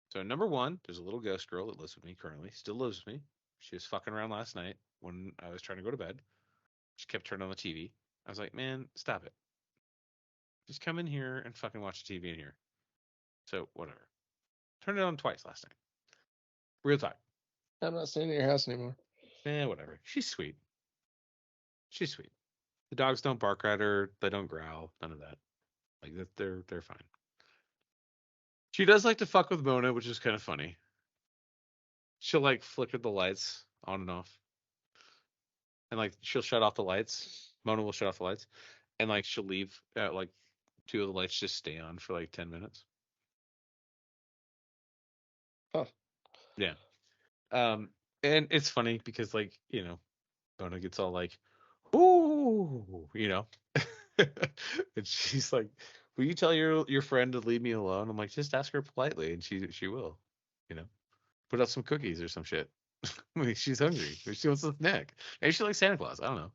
So, number one, there's a little ghost girl that lives with me currently, still lives with me. She was fucking around last night when I was trying to go to bed. She kept turning on the TV. I was like, man, stop it. Just come in here and fucking watch the TV in here. So whatever. Turned it on twice last night. Real talk. I'm not staying at your house anymore. Whatever. She's sweet. She's sweet. The dogs don't bark at her. They don't growl. None of that. Like that, they're fine. She does like to fuck with Mona, which is kind of funny. She'll like flicker the lights on and off, and like she'll shut off the lights. Mona will shut off the lights, and like she'll leave like two of the lights just stay on for like 10 minutes. Huh. Yeah. And it's funny because like Mona gets all like, ooh, and she's like, will you tell your friend to leave me alone? I'm like, just ask her politely, and she will, you know, put out some cookies or some shit. I mean, she's hungry. She wants a snack. Maybe she likes Santa Claus. I don't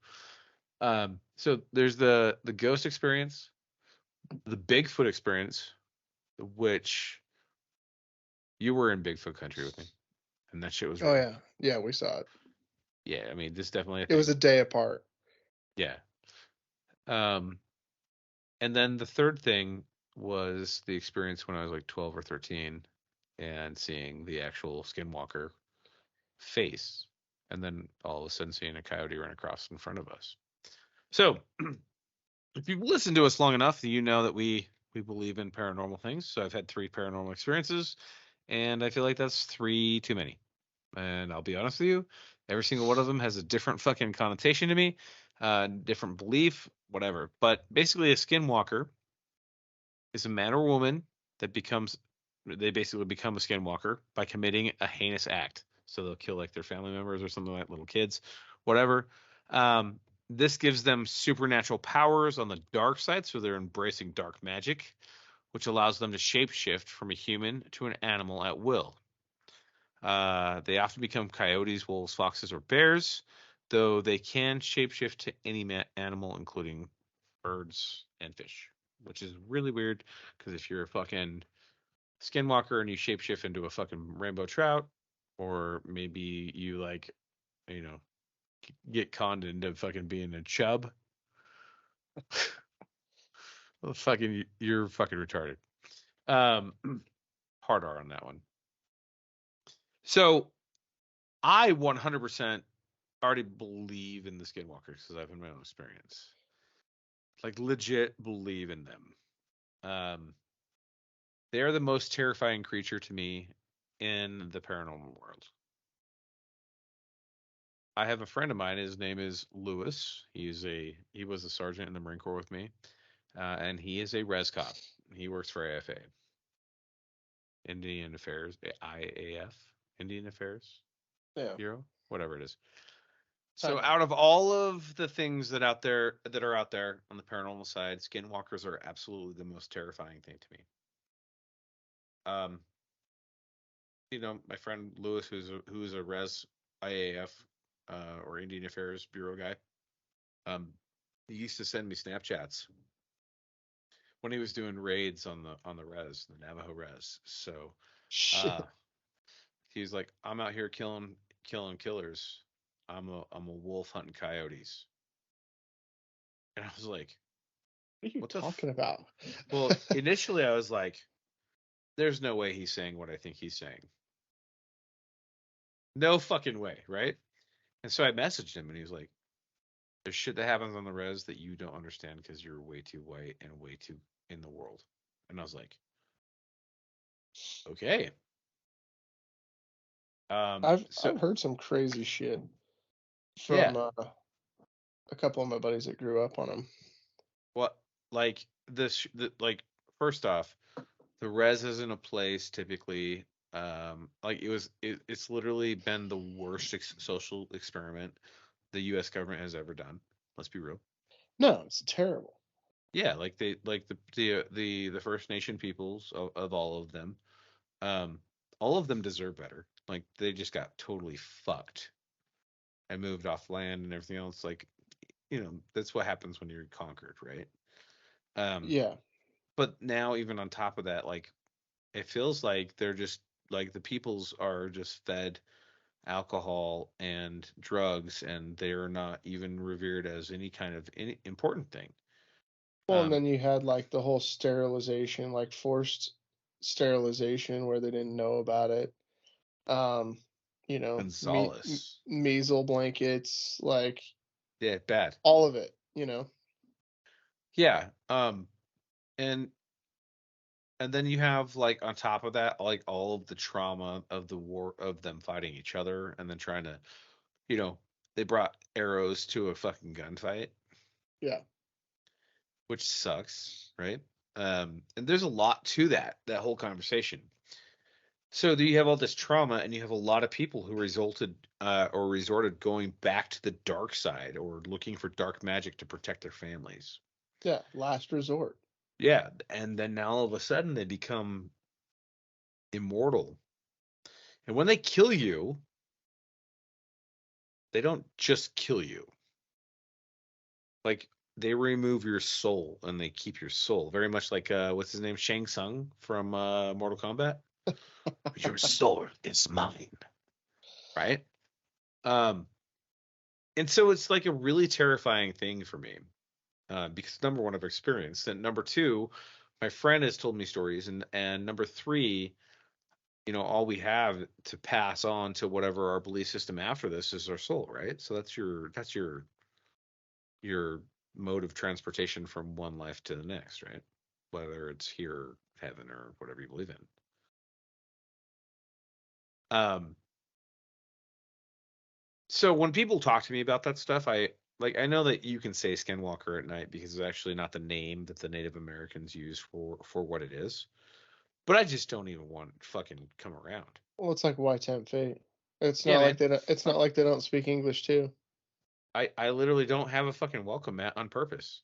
know. So there's the ghost experience, the Bigfoot experience, which you were in Bigfoot country with me, and that shit was Oh real. yeah, yeah, we saw it. Yeah, I mean, this is definitely a It was thing. a day apart. Yeah. Um, and then the third thing was the experience when I was like 12 or 13 and seeing the actual skinwalker face, and then all of a sudden seeing a coyote run across in front of us. So, if you've listened to us long enough, you know that we believe in paranormal things. So I've had 3 paranormal experiences, and I feel like that's 3 too many. And I'll be honest with you, every single one of them has a different fucking connotation to me, different belief, whatever. But basically, a skinwalker is a man or woman that they basically become a skinwalker by committing a heinous act. So they'll kill like their family members or something, like little kids, whatever. Um, this gives them supernatural powers on the dark side, so they're embracing dark magic, which allows them to shapeshift from a human to an animal at will. They often become coyotes, wolves, foxes, or bears, though they can shapeshift to any animal, including birds and fish, which is really weird because if you're a fucking skinwalker and you shapeshift into a fucking rainbow trout, or maybe you like, you know, get conned into fucking being a chub, well, fucking, you're fucking retarded. Um, hard R on that one. So I 100% already believe in the skinwalkers because I've had my own experience. Like legit believe in them. They are the most terrifying creature to me in the paranormal world. I have a friend of mine. His name is Lewis. He was a sergeant in the Marine Corps with me, and he is a res cop. He works for AFA, Indian Affairs, IAF, Indian Affairs Yeah. Bureau, whatever it is. I So know. out of all of the things that are out there on the paranormal side, skinwalkers are absolutely the most terrifying thing to me. Um, my friend Lewis, who's a res IAF or Indian Affairs Bureau guy, he used to send me Snapchats when he was doing raids on the res, the Navajo res. So uh, Shit. he was like, "I'm out here killing killers. I'm a wolf hunting coyotes." And I was like, What are you "What the?" talking about? Well, initially I was like, "There's no way he's saying what I think he's saying. No fucking way, right?" And so I messaged him, and he was like, "There's shit that happens on the res that you don't understand because you're way too white and way too in the world." And I was like, "Okay." I've So heard some crazy shit yeah, from a couple of my buddies that grew up on them. what like like first off, the res isn't a place typically. Like it's literally been the worst social experiment the U.S. government has ever done. Let's be real. No, it's terrible. Yeah, like the First Nation peoples of um, all of them deserve better. Like they just got totally fucked and moved off land and everything else. Like that's what happens when you're conquered, right? Um, Yeah. but now even on top of that, like it feels like they're just like the peoples are just fed alcohol and drugs, and they're not even revered as any kind of any important thing. Well, and Um, then you had like the whole sterilization, like forced sterilization where they didn't know about it. Um, you know, Gonzalez. measles blankets, like Yeah, bad. all of it, you know. Yeah. And then you have like on top of that, like all of the trauma of the war of them fighting each other and then trying to, you know, they brought arrows to a fucking gunfight, Yeah. which sucks, right? And there's a lot to that whole conversation. So you have all this trauma, and you have a lot of people who resorted going back to the dark side or looking for dark magic to protect their families. Yeah, last resort. Yeah, and then now all of a sudden they become immortal. And when they kill you, they don't just kill you. Like they remove your soul and they keep your soul. Very much like what's his name? Shang Tsung from Mortal Kombat. Your soul is mine. Right? Um and so it's like a really terrifying thing for me. Because number one, I've experienced, and number two, my friend has told me stories, and number three, you know, all we have to pass on to whatever our belief system after this is our soul, right? So that's your mode of transportation from one life to the next, right? Whether it's here, heaven, or whatever you believe in. Um, so when people talk to me about that stuff, I know that you can say skinwalker at night because it's actually not the name that the Native Americans use for what it is. But I just don't even want to fucking come around. Well, it's like why tempt fate? It's Yeah, not like man. they don't, it's not like they don't speak English too. I literally don't have a fucking welcome mat on purpose.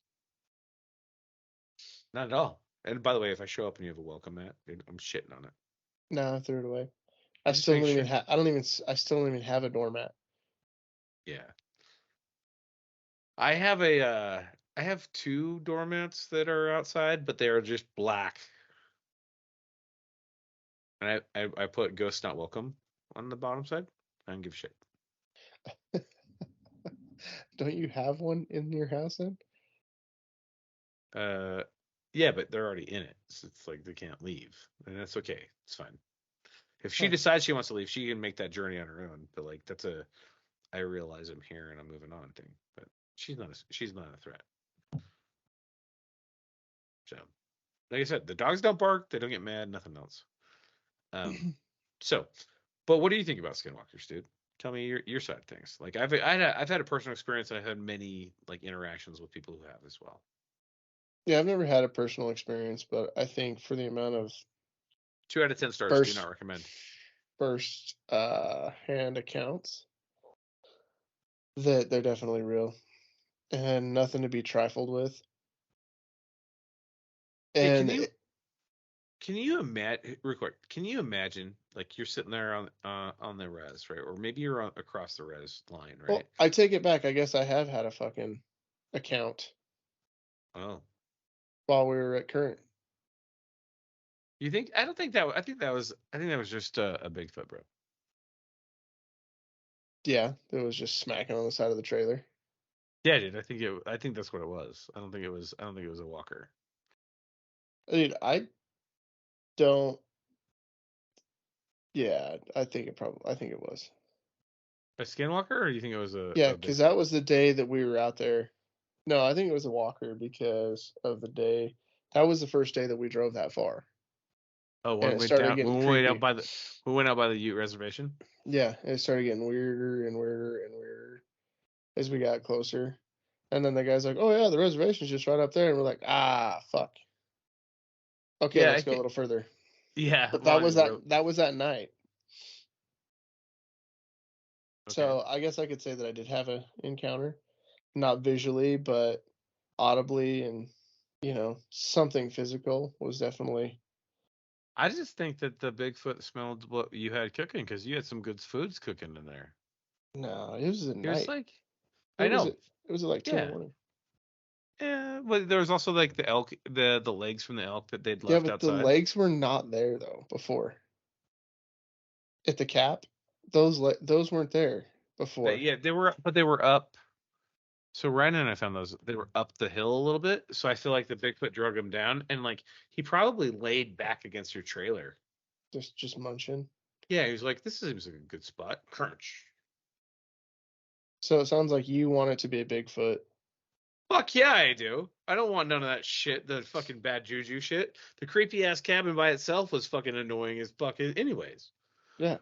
Not at all. And by the way, if I show up and you have a welcome mat, dude, I'm shitting on it. No, I threw it away. I just make sure. I still don't even have a doormat. Yeah. I have two doormats that are outside, but they are just black. And I put ghost not welcome on the bottom side. I don't give a shit. Don't you have one in your house then? Uh yeah, but they're already in it. So it's like they can't leave. And that's okay. It's fine. If she Huh. decides she wants to leave, she can make that journey on her own. But like that's a I realize I'm here and I'm moving on thing. But she's not a threat. So like I said, the dogs don't bark, they don't get mad, nothing else. So but what do you think about skinwalkers, dude? Tell me your side of things. Like I've had a personal experience and I've had many like interactions with people who have as well. Yeah, I've never had a personal experience, but I think for the amount of 2 out of 10 stars, do first not recommend. first hand accounts that they're definitely real and nothing to be trifled with. Hey, And can you imagine real quick? Can you imagine like you're sitting there on the res, right? Or maybe you're across the res line, well, right? I take it back. I guess I have had a fucking account Oh. while we were at current. You think I don't think that I think that was just a Bigfoot, bro. Yeah, it was just smacking on the side of the trailer. Yeah, dude, I think that's what it was. I don't think it was a walker. Dude, I don't. Yeah, I think it was. A skinwalker, or do you think it was Yeah, a because Bigfoot? that was the day that we were out there. No, I think it was a walker because of the day. That was the first day that we drove that far, Oh, and when we it went started down getting when we went out creepy. by the we went out by the Ute reservation. Yeah, it started getting weirder and weirder and weirder as we got closer. And then the guy's like, "Oh yeah, the reservation's just right up there," and we're like, "Ah, fuck. Okay, Yeah, let's I go a think little further." yeah, But along the road. that was at night. Okay. So I guess I could say that I did have an encounter, not visually, but audibly, and something physical was definitely. I just think that the Bigfoot smelled what you had cooking because you had some good foods cooking in there. No, it was at It was night. like, It I was know, at like 2 in the yeah, morning. yeah, but there was also like the elk, the legs from the elk that they'd Yeah, left but the outside. legs were not there though before at the cap. Those weren't there But before. yeah, they were up. So Ryan and I found those. They were up the hill a little bit. So I feel like the Bigfoot drug him down, and like he probably laid back against your trailer. Just munching. Yeah, he was like, this seems like a good spot. Crunch. So it sounds like you want it to be a Bigfoot. Fuck yeah, I do. I don't want none of that shit, the fucking bad juju shit. The creepy ass cabin by itself was fucking annoying as fuck anyways. Yeah.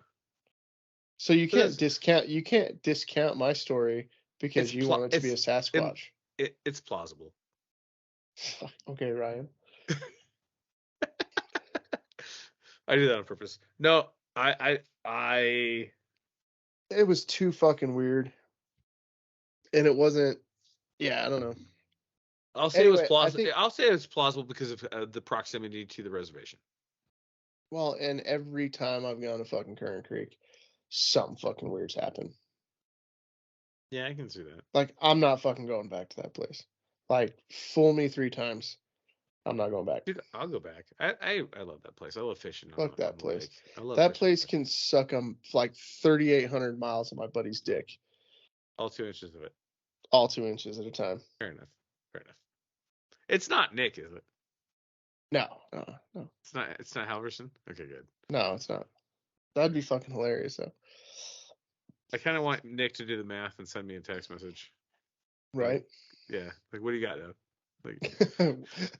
So you But can't discount my story because you want it to be a Sasquatch. It's plausible. Okay, Ryan. I do that on purpose. No, I It was too fucking weird. And it wasn't, yeah, I don't know. I'll say it was Anyway, plausible. I'll say it's plausible because of the proximity to the reservation. well, and every time I've gone to fucking Current Creek, something fucking weird's happened. Yeah, I can see that. Like, I'm not fucking going back to that place. Like, fool me 3 times. I'm not going back. Dude, I'll go back. I love that place. I love fishing. Fuck that place. Lake. I love That fishing place can suck like 3,800 miles of my buddy's dick, all 2 inches of it. all 2 inches at a time. Fair enough. Fair enough. It's not Nick, is it? No. It's not Halverson. Okay, good. No, it's not. That'd be fucking hilarious, though. I kind of want Nick to do the math and send me a text message. Right? Yeah. Like, what do you got now? Like,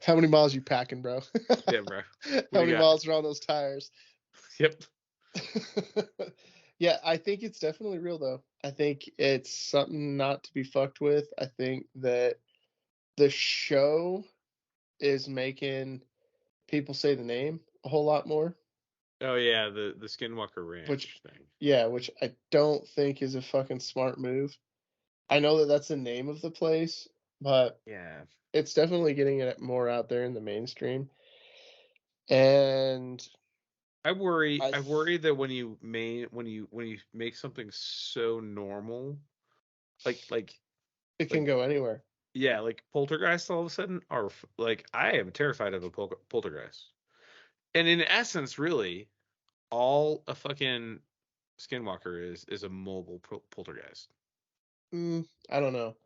How many miles you packing, bro? yeah, bro. How many miles are on those tires? Yep. Yeah, I think it's definitely real, though. I think it's something not to be fucked with. I think that the show is making people say the name a whole lot more. Oh yeah, the Skinwalker Ranch thing. Yeah, which I don't think is a fucking smart move. I know that that's the name of the place, but yeah, it's definitely getting it more out there in the mainstream. And I worry that when you make something so normal, like it can go anywhere. Yeah, like poltergeists all of a sudden are like, I am terrified of a poltergeist. And in essence, really, all a fucking Skinwalker is a mobile poltergeist. I don't know,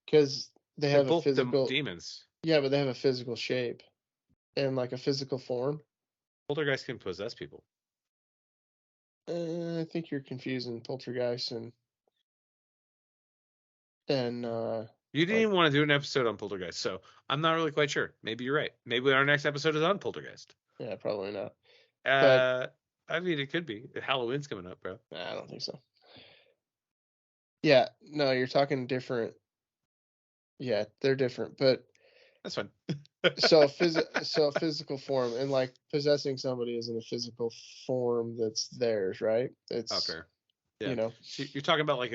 because they They're have a both physical demons. Yeah, but they have a physical shape and like a physical form. Poltergeists can possess people. I think you're confusing poltergeist and You didn't even want to do an episode on poltergeist, so I'm not really quite sure. Maybe you're right. Maybe our next episode is on poltergeist. yeah, probably not. I mean, it could be. Halloween's coming up, bro. I don't think so. Yeah, no, you're talking different. Yeah, they're different, but That's fine. so a physical form, and like possessing somebody isn't a physical form that's theirs, right? It's fair. Yeah. You know. So you're talking about like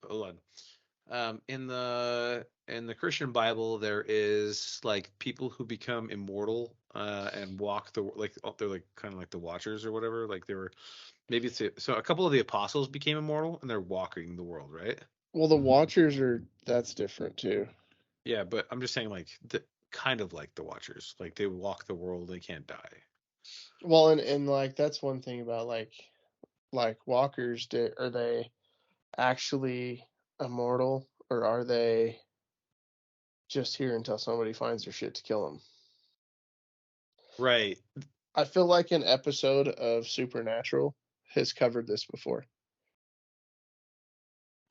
hold on. In the Christian Bible, there is like people who become immortal and walk they're like kind of like the Watchers or whatever. Like they were so a couple of the apostles became immortal and they're walking the world, right? Well, the Watchers that's different too. Yeah, but I'm just saying like kind of like the Watchers, like they walk the world, they can't die. Well, and like that's one thing about like walkers. Are they actually immortal, or are they just here until somebody finds their shit to kill them? Right. I feel like an episode of Supernatural has covered this before.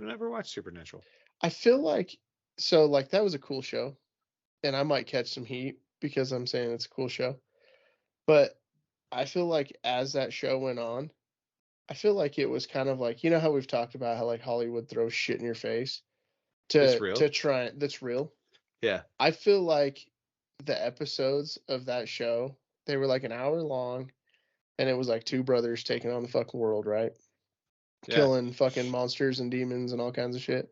I've never watched Supernatural. I feel like that was a cool show, and I might catch some heat because I'm saying it's a cool show. But I feel like as that show went on, I feel like it was kind of like, you know how we've talked about how like Hollywood throws shit in your face It's real? that's real. Yeah. I feel like the episodes of that show, they were like an hour long, and it was like 2 brothers taking on the fucking world, right? Yeah. Killing fucking monsters and demons and all kinds of shit.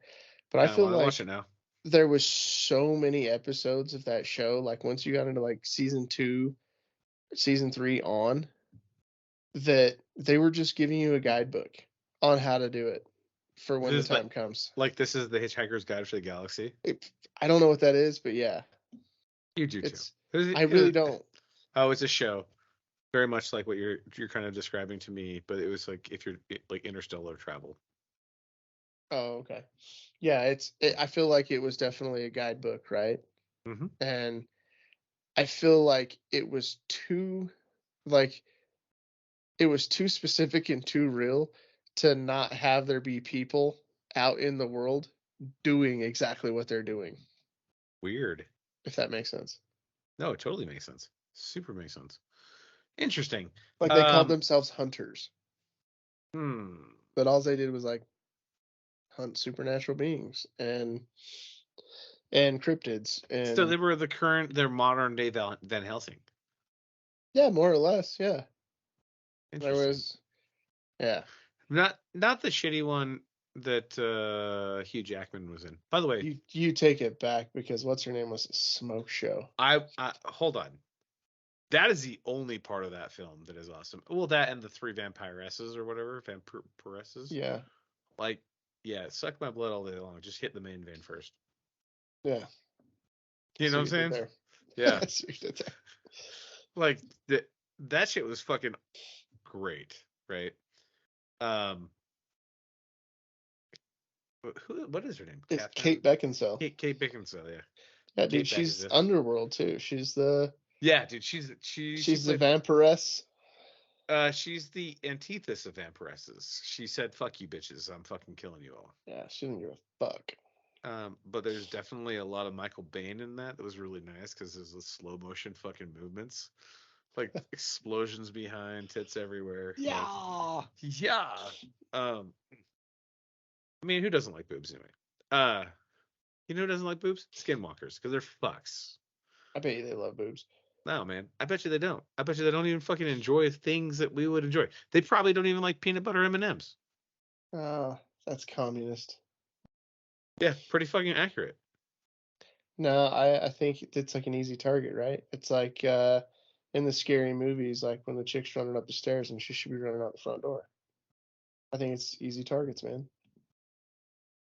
But I I feel want to like watch it now. there was so many episodes of that show, like once you got into like season 2, season 3 on, that they were just giving you a guidebook on how to do it for when the time comes. Like this is the Hitchhiker's Guide for the Galaxy. I don't know what that is, but yeah. You do too. I really don't. Oh, it's a show. Very much like what you're kind of describing to me, but it was like if you're like interstellar travel. Oh, okay. Yeah, I feel like it was definitely a guidebook, right? Mm-hmm. And I feel like it was too, like, it was too specific and too real to not have there be people out in the world doing exactly what they're doing. Weird. If that makes sense. No, it totally makes sense. Super makes sense. Interesting. Like they called themselves hunters. But all they did was like hunt supernatural beings and cryptids and So they were their modern day Van Helsing. yeah, more or less, yeah. There Interesting. was yeah. Not the shitty one that Hugh Jackman was in. By the way, you take it back because what's her name was a smoke show. I hold on. That is the only part of that film that is awesome. Well, that and the 3 vampiresses or whatever, vampiresses. Yeah. Like, yeah, suck my blood all day long. Just hit the main vein first. Yeah. You know what I'm saying? There. Yeah. Like that shit was fucking great, right? What is her name? It's Kate Beckinsale. Kate Beckinsale, yeah. Yeah, dude, she's Underworld too. She's the dude, she's the vampiress. She's the antithesis of vampiresses. She said, "Fuck you, bitches! I'm fucking killing you all." Yeah, she didn't give a fuck. But there's definitely a lot of Michael Biehn in that. That was really nice because there's the slow motion fucking movements, like explosions behind, tits everywhere. Yeah, like, yeah. I mean, who doesn't like boobs anyway? You know who doesn't like boobs? Skinwalkers, because they're fucks. I bet you they love boobs. No, man. I bet you they don't. I bet you they don't even fucking enjoy things that we would enjoy. They probably don't even like peanut butter M&Ms. That's communist. Yeah, pretty fucking accurate. No, I think it's like an easy target, right? It's like in the scary movies, like when the chick's running up the stairs and she should be running out the front door. I think it's easy targets, man.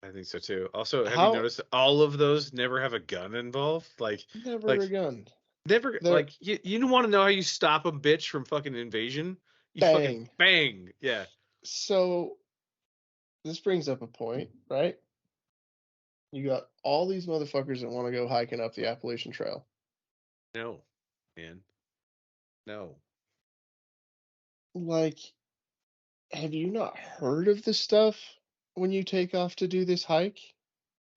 I think so too. Also, have you noticed that all of those never have a gun involved? Like never a gun. Never. Like you want to know how you stop a bitch from fucking invasion? You bang. Fucking bang. Yeah. So this brings up a point, right? You got all these motherfuckers that want to go hiking up the Appalachian Trail. No, man. No. Like, have you not heard of this stuff when you take off to do this hike?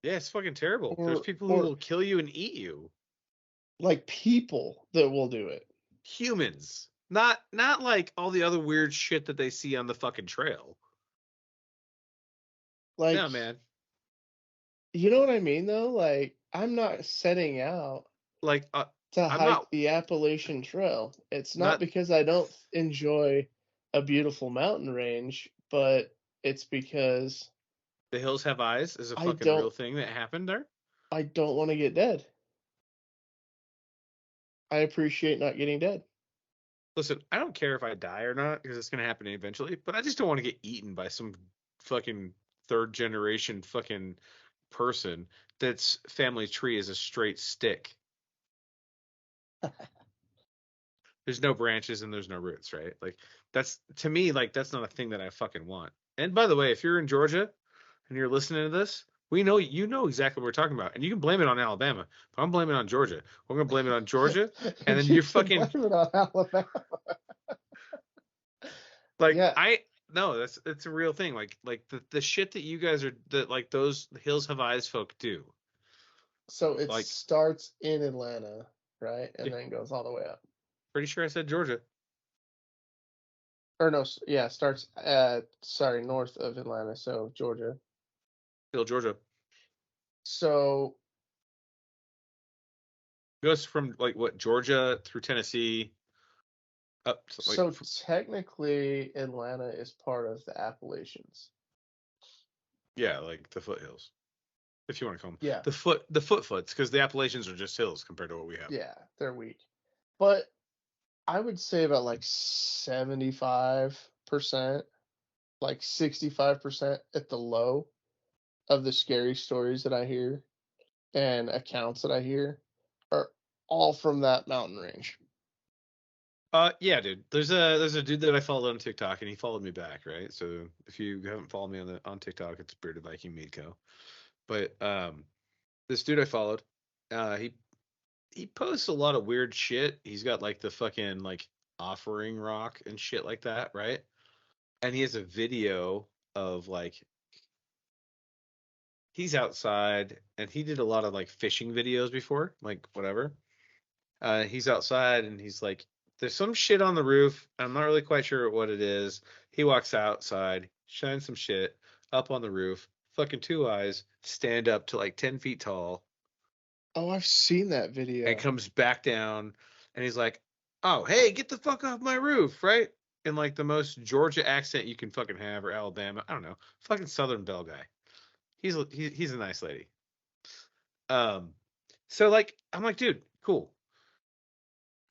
Yeah, it's fucking terrible. There's people who will kill you and eat you. Like people that will do it. Humans. Not like all the other weird shit that they see on the fucking trail. Like, yeah, man. You know what I mean, though? Like, I'm not setting out like to hike the Appalachian Trail. It's not because I don't enjoy a beautiful mountain range, but it's because the hills have eyes is a fucking real thing that happened there. I don't want to get dead. I appreciate not getting dead. Listen, I don't care if I die or not because it's going to happen eventually, but I just don't want to get eaten by some fucking third generation fucking person that's family tree is a straight stick. There's no branches and there's no roots, right? Like that's to me, like that's not a thing that I fucking want. And by the way, if you're in Georgia and you're listening to this, we know you know exactly what we're talking about, and you can blame it on Alabama, but I'm blaming it on Georgia. We're gonna blame it on Georgia, and then you're fucking blame it on Alabama. like yeah. It's a real thing. Like the shit that you guys are that like those Hills Have Eyes folk do. So it like, starts in Atlanta, right, and then goes all the way up. Pretty sure I said Georgia. Or no, yeah, starts north of Atlanta, so Georgia. Still Georgia. So goes from like what Georgia through Tennessee up to, like, so technically Atlanta is part of the Appalachians. Yeah, like the foothills. If you want to call them. Yeah. The foots, because the Appalachians are just hills compared to what we have. Yeah, they're weak. But I would say about like 75%, like 65% at the low of the scary stories that I hear and accounts that I hear are all from that mountain range. Yeah, dude. There's a dude that I followed on TikTok and he followed me back, right? So if you haven't followed me on TikTok, it's Bearded Viking Meadco. But this dude I followed, he posts a lot of weird shit. He's got like the fucking like offering rock and shit like that, right? And he has a video of like he's outside and he did a lot of like fishing videos before, like whatever. He's outside and he's like, there's some shit on the roof. I'm not really quite sure what it is. He walks outside, shines some shit up on the roof, fucking two eyes, stand up to like 10 feet tall, Oh, I've seen that video. and comes back down and he's like, oh, hey, get the fuck off my roof, right? In like the most Georgia accent you can fucking have, or Alabama. I don't know. Fucking Southern Belle guy. He's a nice lady. So like, I'm like, dude, cool.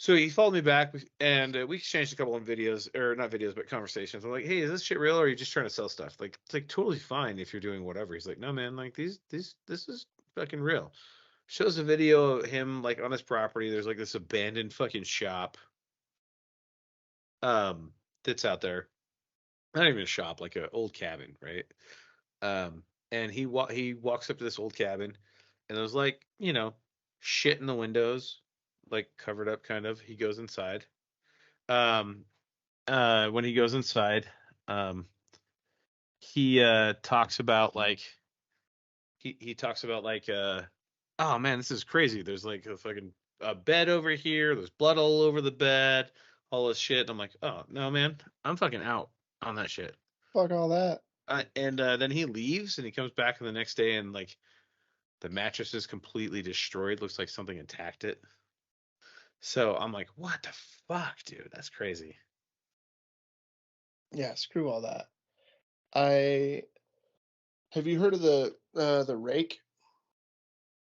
So he followed me back, and we exchanged a couple of videos, or not videos, but conversations. I'm like, hey, is this shit real, or are you just trying to sell stuff? Like, it's like totally fine if you're doing whatever. He's like, no, man, like this is fucking real. Shows a video of him like on his property. There's like this abandoned fucking shop, that's out there. Not even a shop, like an old cabin, right? And he walks up to this old cabin, and there's like, shit in the windows, like covered up kind of. He goes inside. Um, when he goes inside, um, he talks about like he talks about like oh man, this is crazy. There's like a fucking bed over here. There's blood all over the bed. All this shit. And I'm like, oh no, man, I'm fucking out on that shit. Fuck all that. And then he leaves and he comes back the next day and like the mattress is completely destroyed. Looks like something attacked it. So I'm like, what the fuck, dude? That's crazy. Yeah, screw all that. Have you heard of the rake?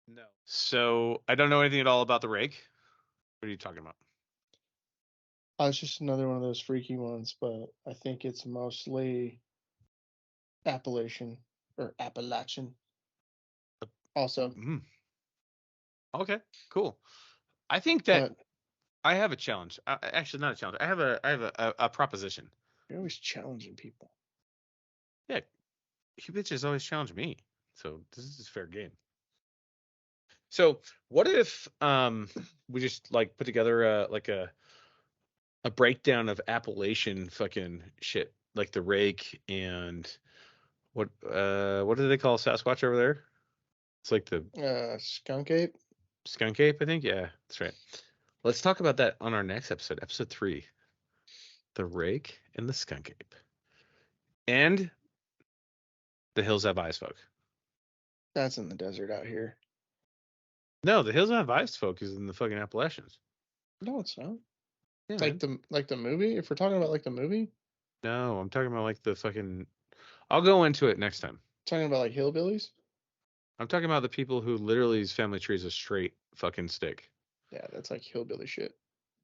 No. So I don't know anything at all about the rake. What are you talking about? It's just another one of those freaky ones, but I think it's mostly Appalachian. Also, Mm. Okay, cool. I think that but I have a challenge. Actually, not a challenge. I have a proposition. you're always challenging people. Yeah, you bitches always challenge me, so this is fair game. So what if we just like put together like a breakdown of Appalachian fucking shit, like the rake and what do they call Sasquatch over there? It's like the Skunk ape. skunk ape, I think. Yeah, that's right. Let's talk about that on our next episode, episode 3. The rake and the skunk ape. And the hills have eyes folk. That's in the desert out here. No, the hills have eyes folk is in the fucking Appalachians. No, it's not. Yeah, Like the movie. If we're talking about like the movie, no, I'm talking about like the fucking. I'll go into it next time. talking about like hillbillies. I'm talking about the people who literally his family tree is a straight fucking stick. Yeah, that's like hillbilly shit.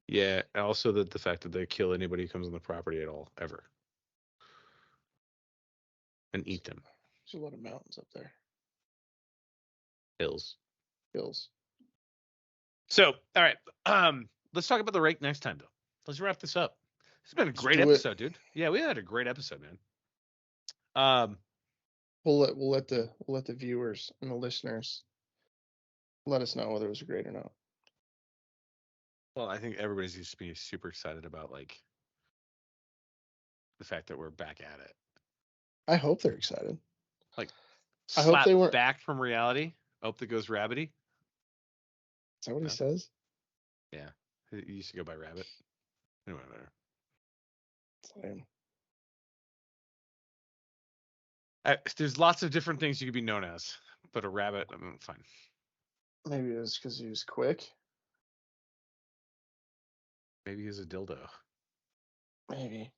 Yeah, also the fact that they kill anybody who comes on the property at all, ever. And eat them. There's a lot of mountains up there. Hills. Hills. So, all right. Let's talk about the rake next time, though. Let's wrap this up. This has been a great episode, dude. Yeah, we had a great episode, man. We'll let the viewers and the listeners let us know whether it was great or not. Well, I think everybody's used to be super excited about like the fact that we're back at it. I hope they're excited. Like, I hope they weren't back from reality. Hope that goes rabbity. Is that what he says? Yeah, he used to go by Rabbit. Anyway, there. There's lots of different things you could be known as, but a rabbit, I mean, fine. Maybe it was because he was quick. Maybe he's a dildo. Maybe.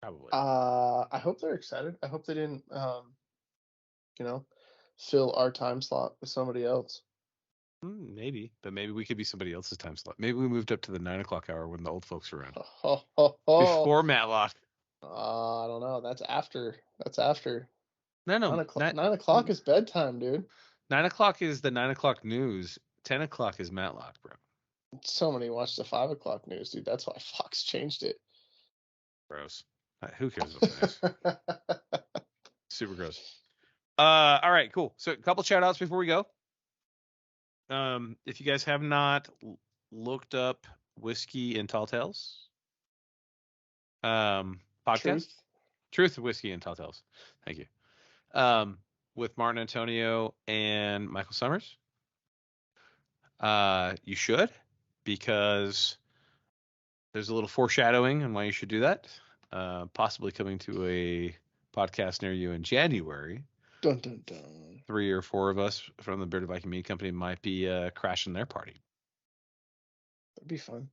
Probably. I hope they're excited. I hope they didn't, fill our time slot with somebody else. Maybe, but maybe we could be somebody else's time slot. Maybe we moved up to the 9 o'clock hour when the old folks are around. Before Matlock. I don't know. That's after. No. 9 o'clock is bedtime, dude. 9 o'clock is the 9 o'clock news. 10 o'clock is Matlock, bro. Somebody watched the 5 o'clock news, dude. That's why Fox changed it. Gross. Who cares about the news? Super gross. All right, cool. So a couple shout outs before we go. If you guys have not looked up whiskey and tall tales, podcast. Truth, Whiskey, and Tall Tales. Thank you. With Martin Antonio and Michael Summers. You should, because there's a little foreshadowing on why you should do that. Possibly coming to a podcast near you in January. Dun, dun, dun. 3 or 4 of us from the Bearded Viking Meat Company might be crashing their party. That'd be fun.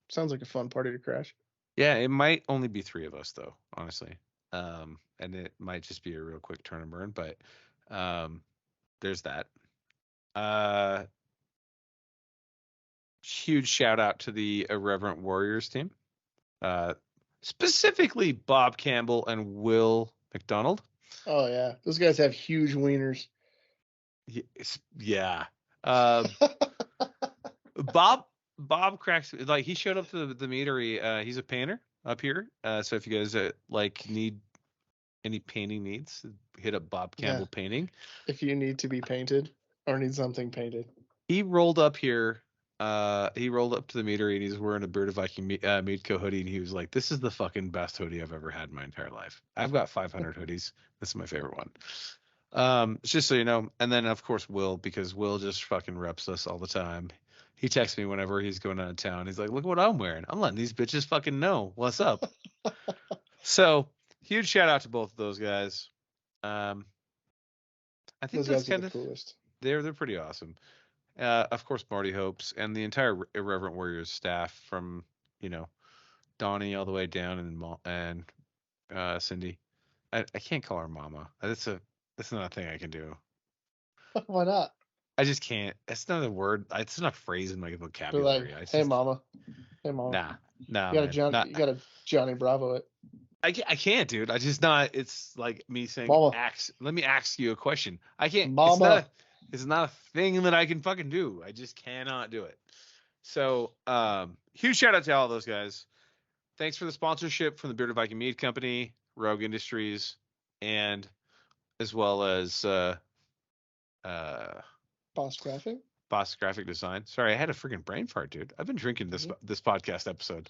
Sounds like a fun party to crash. Yeah, it might only be 3 of us though, honestly. And it might just be a real quick turn and burn, but there's that. Huge shout out to the Irreverent Warriors team. Specifically Bob Campbell and Will McDonald. Oh yeah, those guys have huge wieners. Yeah. Bob cracks, like, he showed up to the meadery. He's a painter up here. So if you guys need any painting needs, hit up Bob Campbell Painting. If you need to be painted or need something painted. He rolled up here. He rolled up to the meadery and he's wearing a Bearded Viking Meadco hoodie, and he was like, "This is the fucking best hoodie I've ever had in my entire life. I've got 500 hoodies. This is my favorite one." Just so you know. And then of course Will, because Will just fucking reps us all the time. He texts me whenever he's going out of town. He's like, "Look what I'm wearing. I'm letting these bitches fucking know what's up." So huge shout out to both of those guys. I think those guys are the coolest. They're pretty awesome. Of course, Marty Hopes and the entire Irreverent Warriors staff, from Donnie all the way down, and Cindy. I can't call her Mama. That's not a thing I can do. Why not? I just can't. It's not a word. It's not a phrase in my vocabulary. Like, hey, Mama. Hey, Mama. Nah. You gotta Johnny Bravo it. I can't, dude. I just not. It's like me saying, Mama. Let me ask you a question. I can't. Mama. It's not a thing that I can fucking do. I just cannot do it. So, huge shout out to all those guys. Thanks for the sponsorship from the Bearded Viking Meat Company, Rogue Industries, and as well as Boss Graphic Design. Sorry, I had a freaking brain fart, dude. I've been drinking this podcast episode.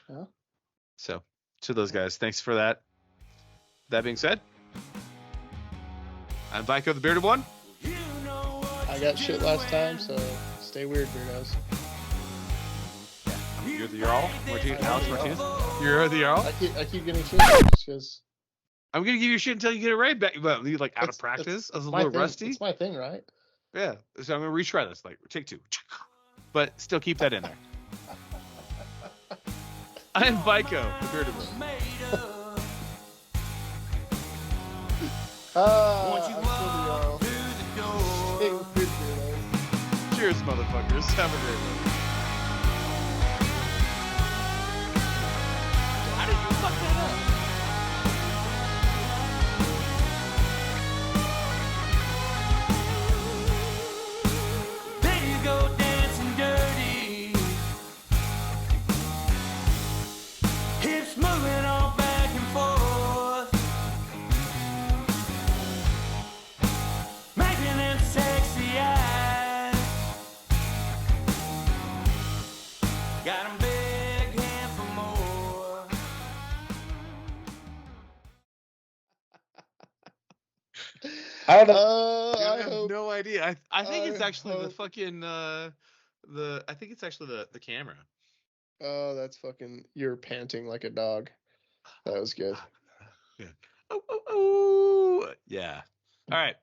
Yeah. So, to those guys, thanks for that. That being said, I'm Vico the Bearded One. I got shit last time, so stay weird, weirdos. You're the Jarl, Alex Martinez. You're the Jarl. I keep getting shit just because. I'm gonna give you shit until you get it right back. But you out of practice. I was a little rusty. It's my thing, right? Yeah. So I'm gonna retry this. Like, take 2, but still keep that in there. I'm Vico, the Bearded One. Cheers, motherfuckers. Have a great one. How did you fuck that up? There you go, dancing dirty. Hips moving all back and forth. Making them sexy eyes. Got 'em big hand for more. I don't know. I have no idea. I think it's actually the fucking I think it's actually the camera. Oh, that's fucking. You're panting like a dog. That was good. Yeah. Oh. Yeah. All right.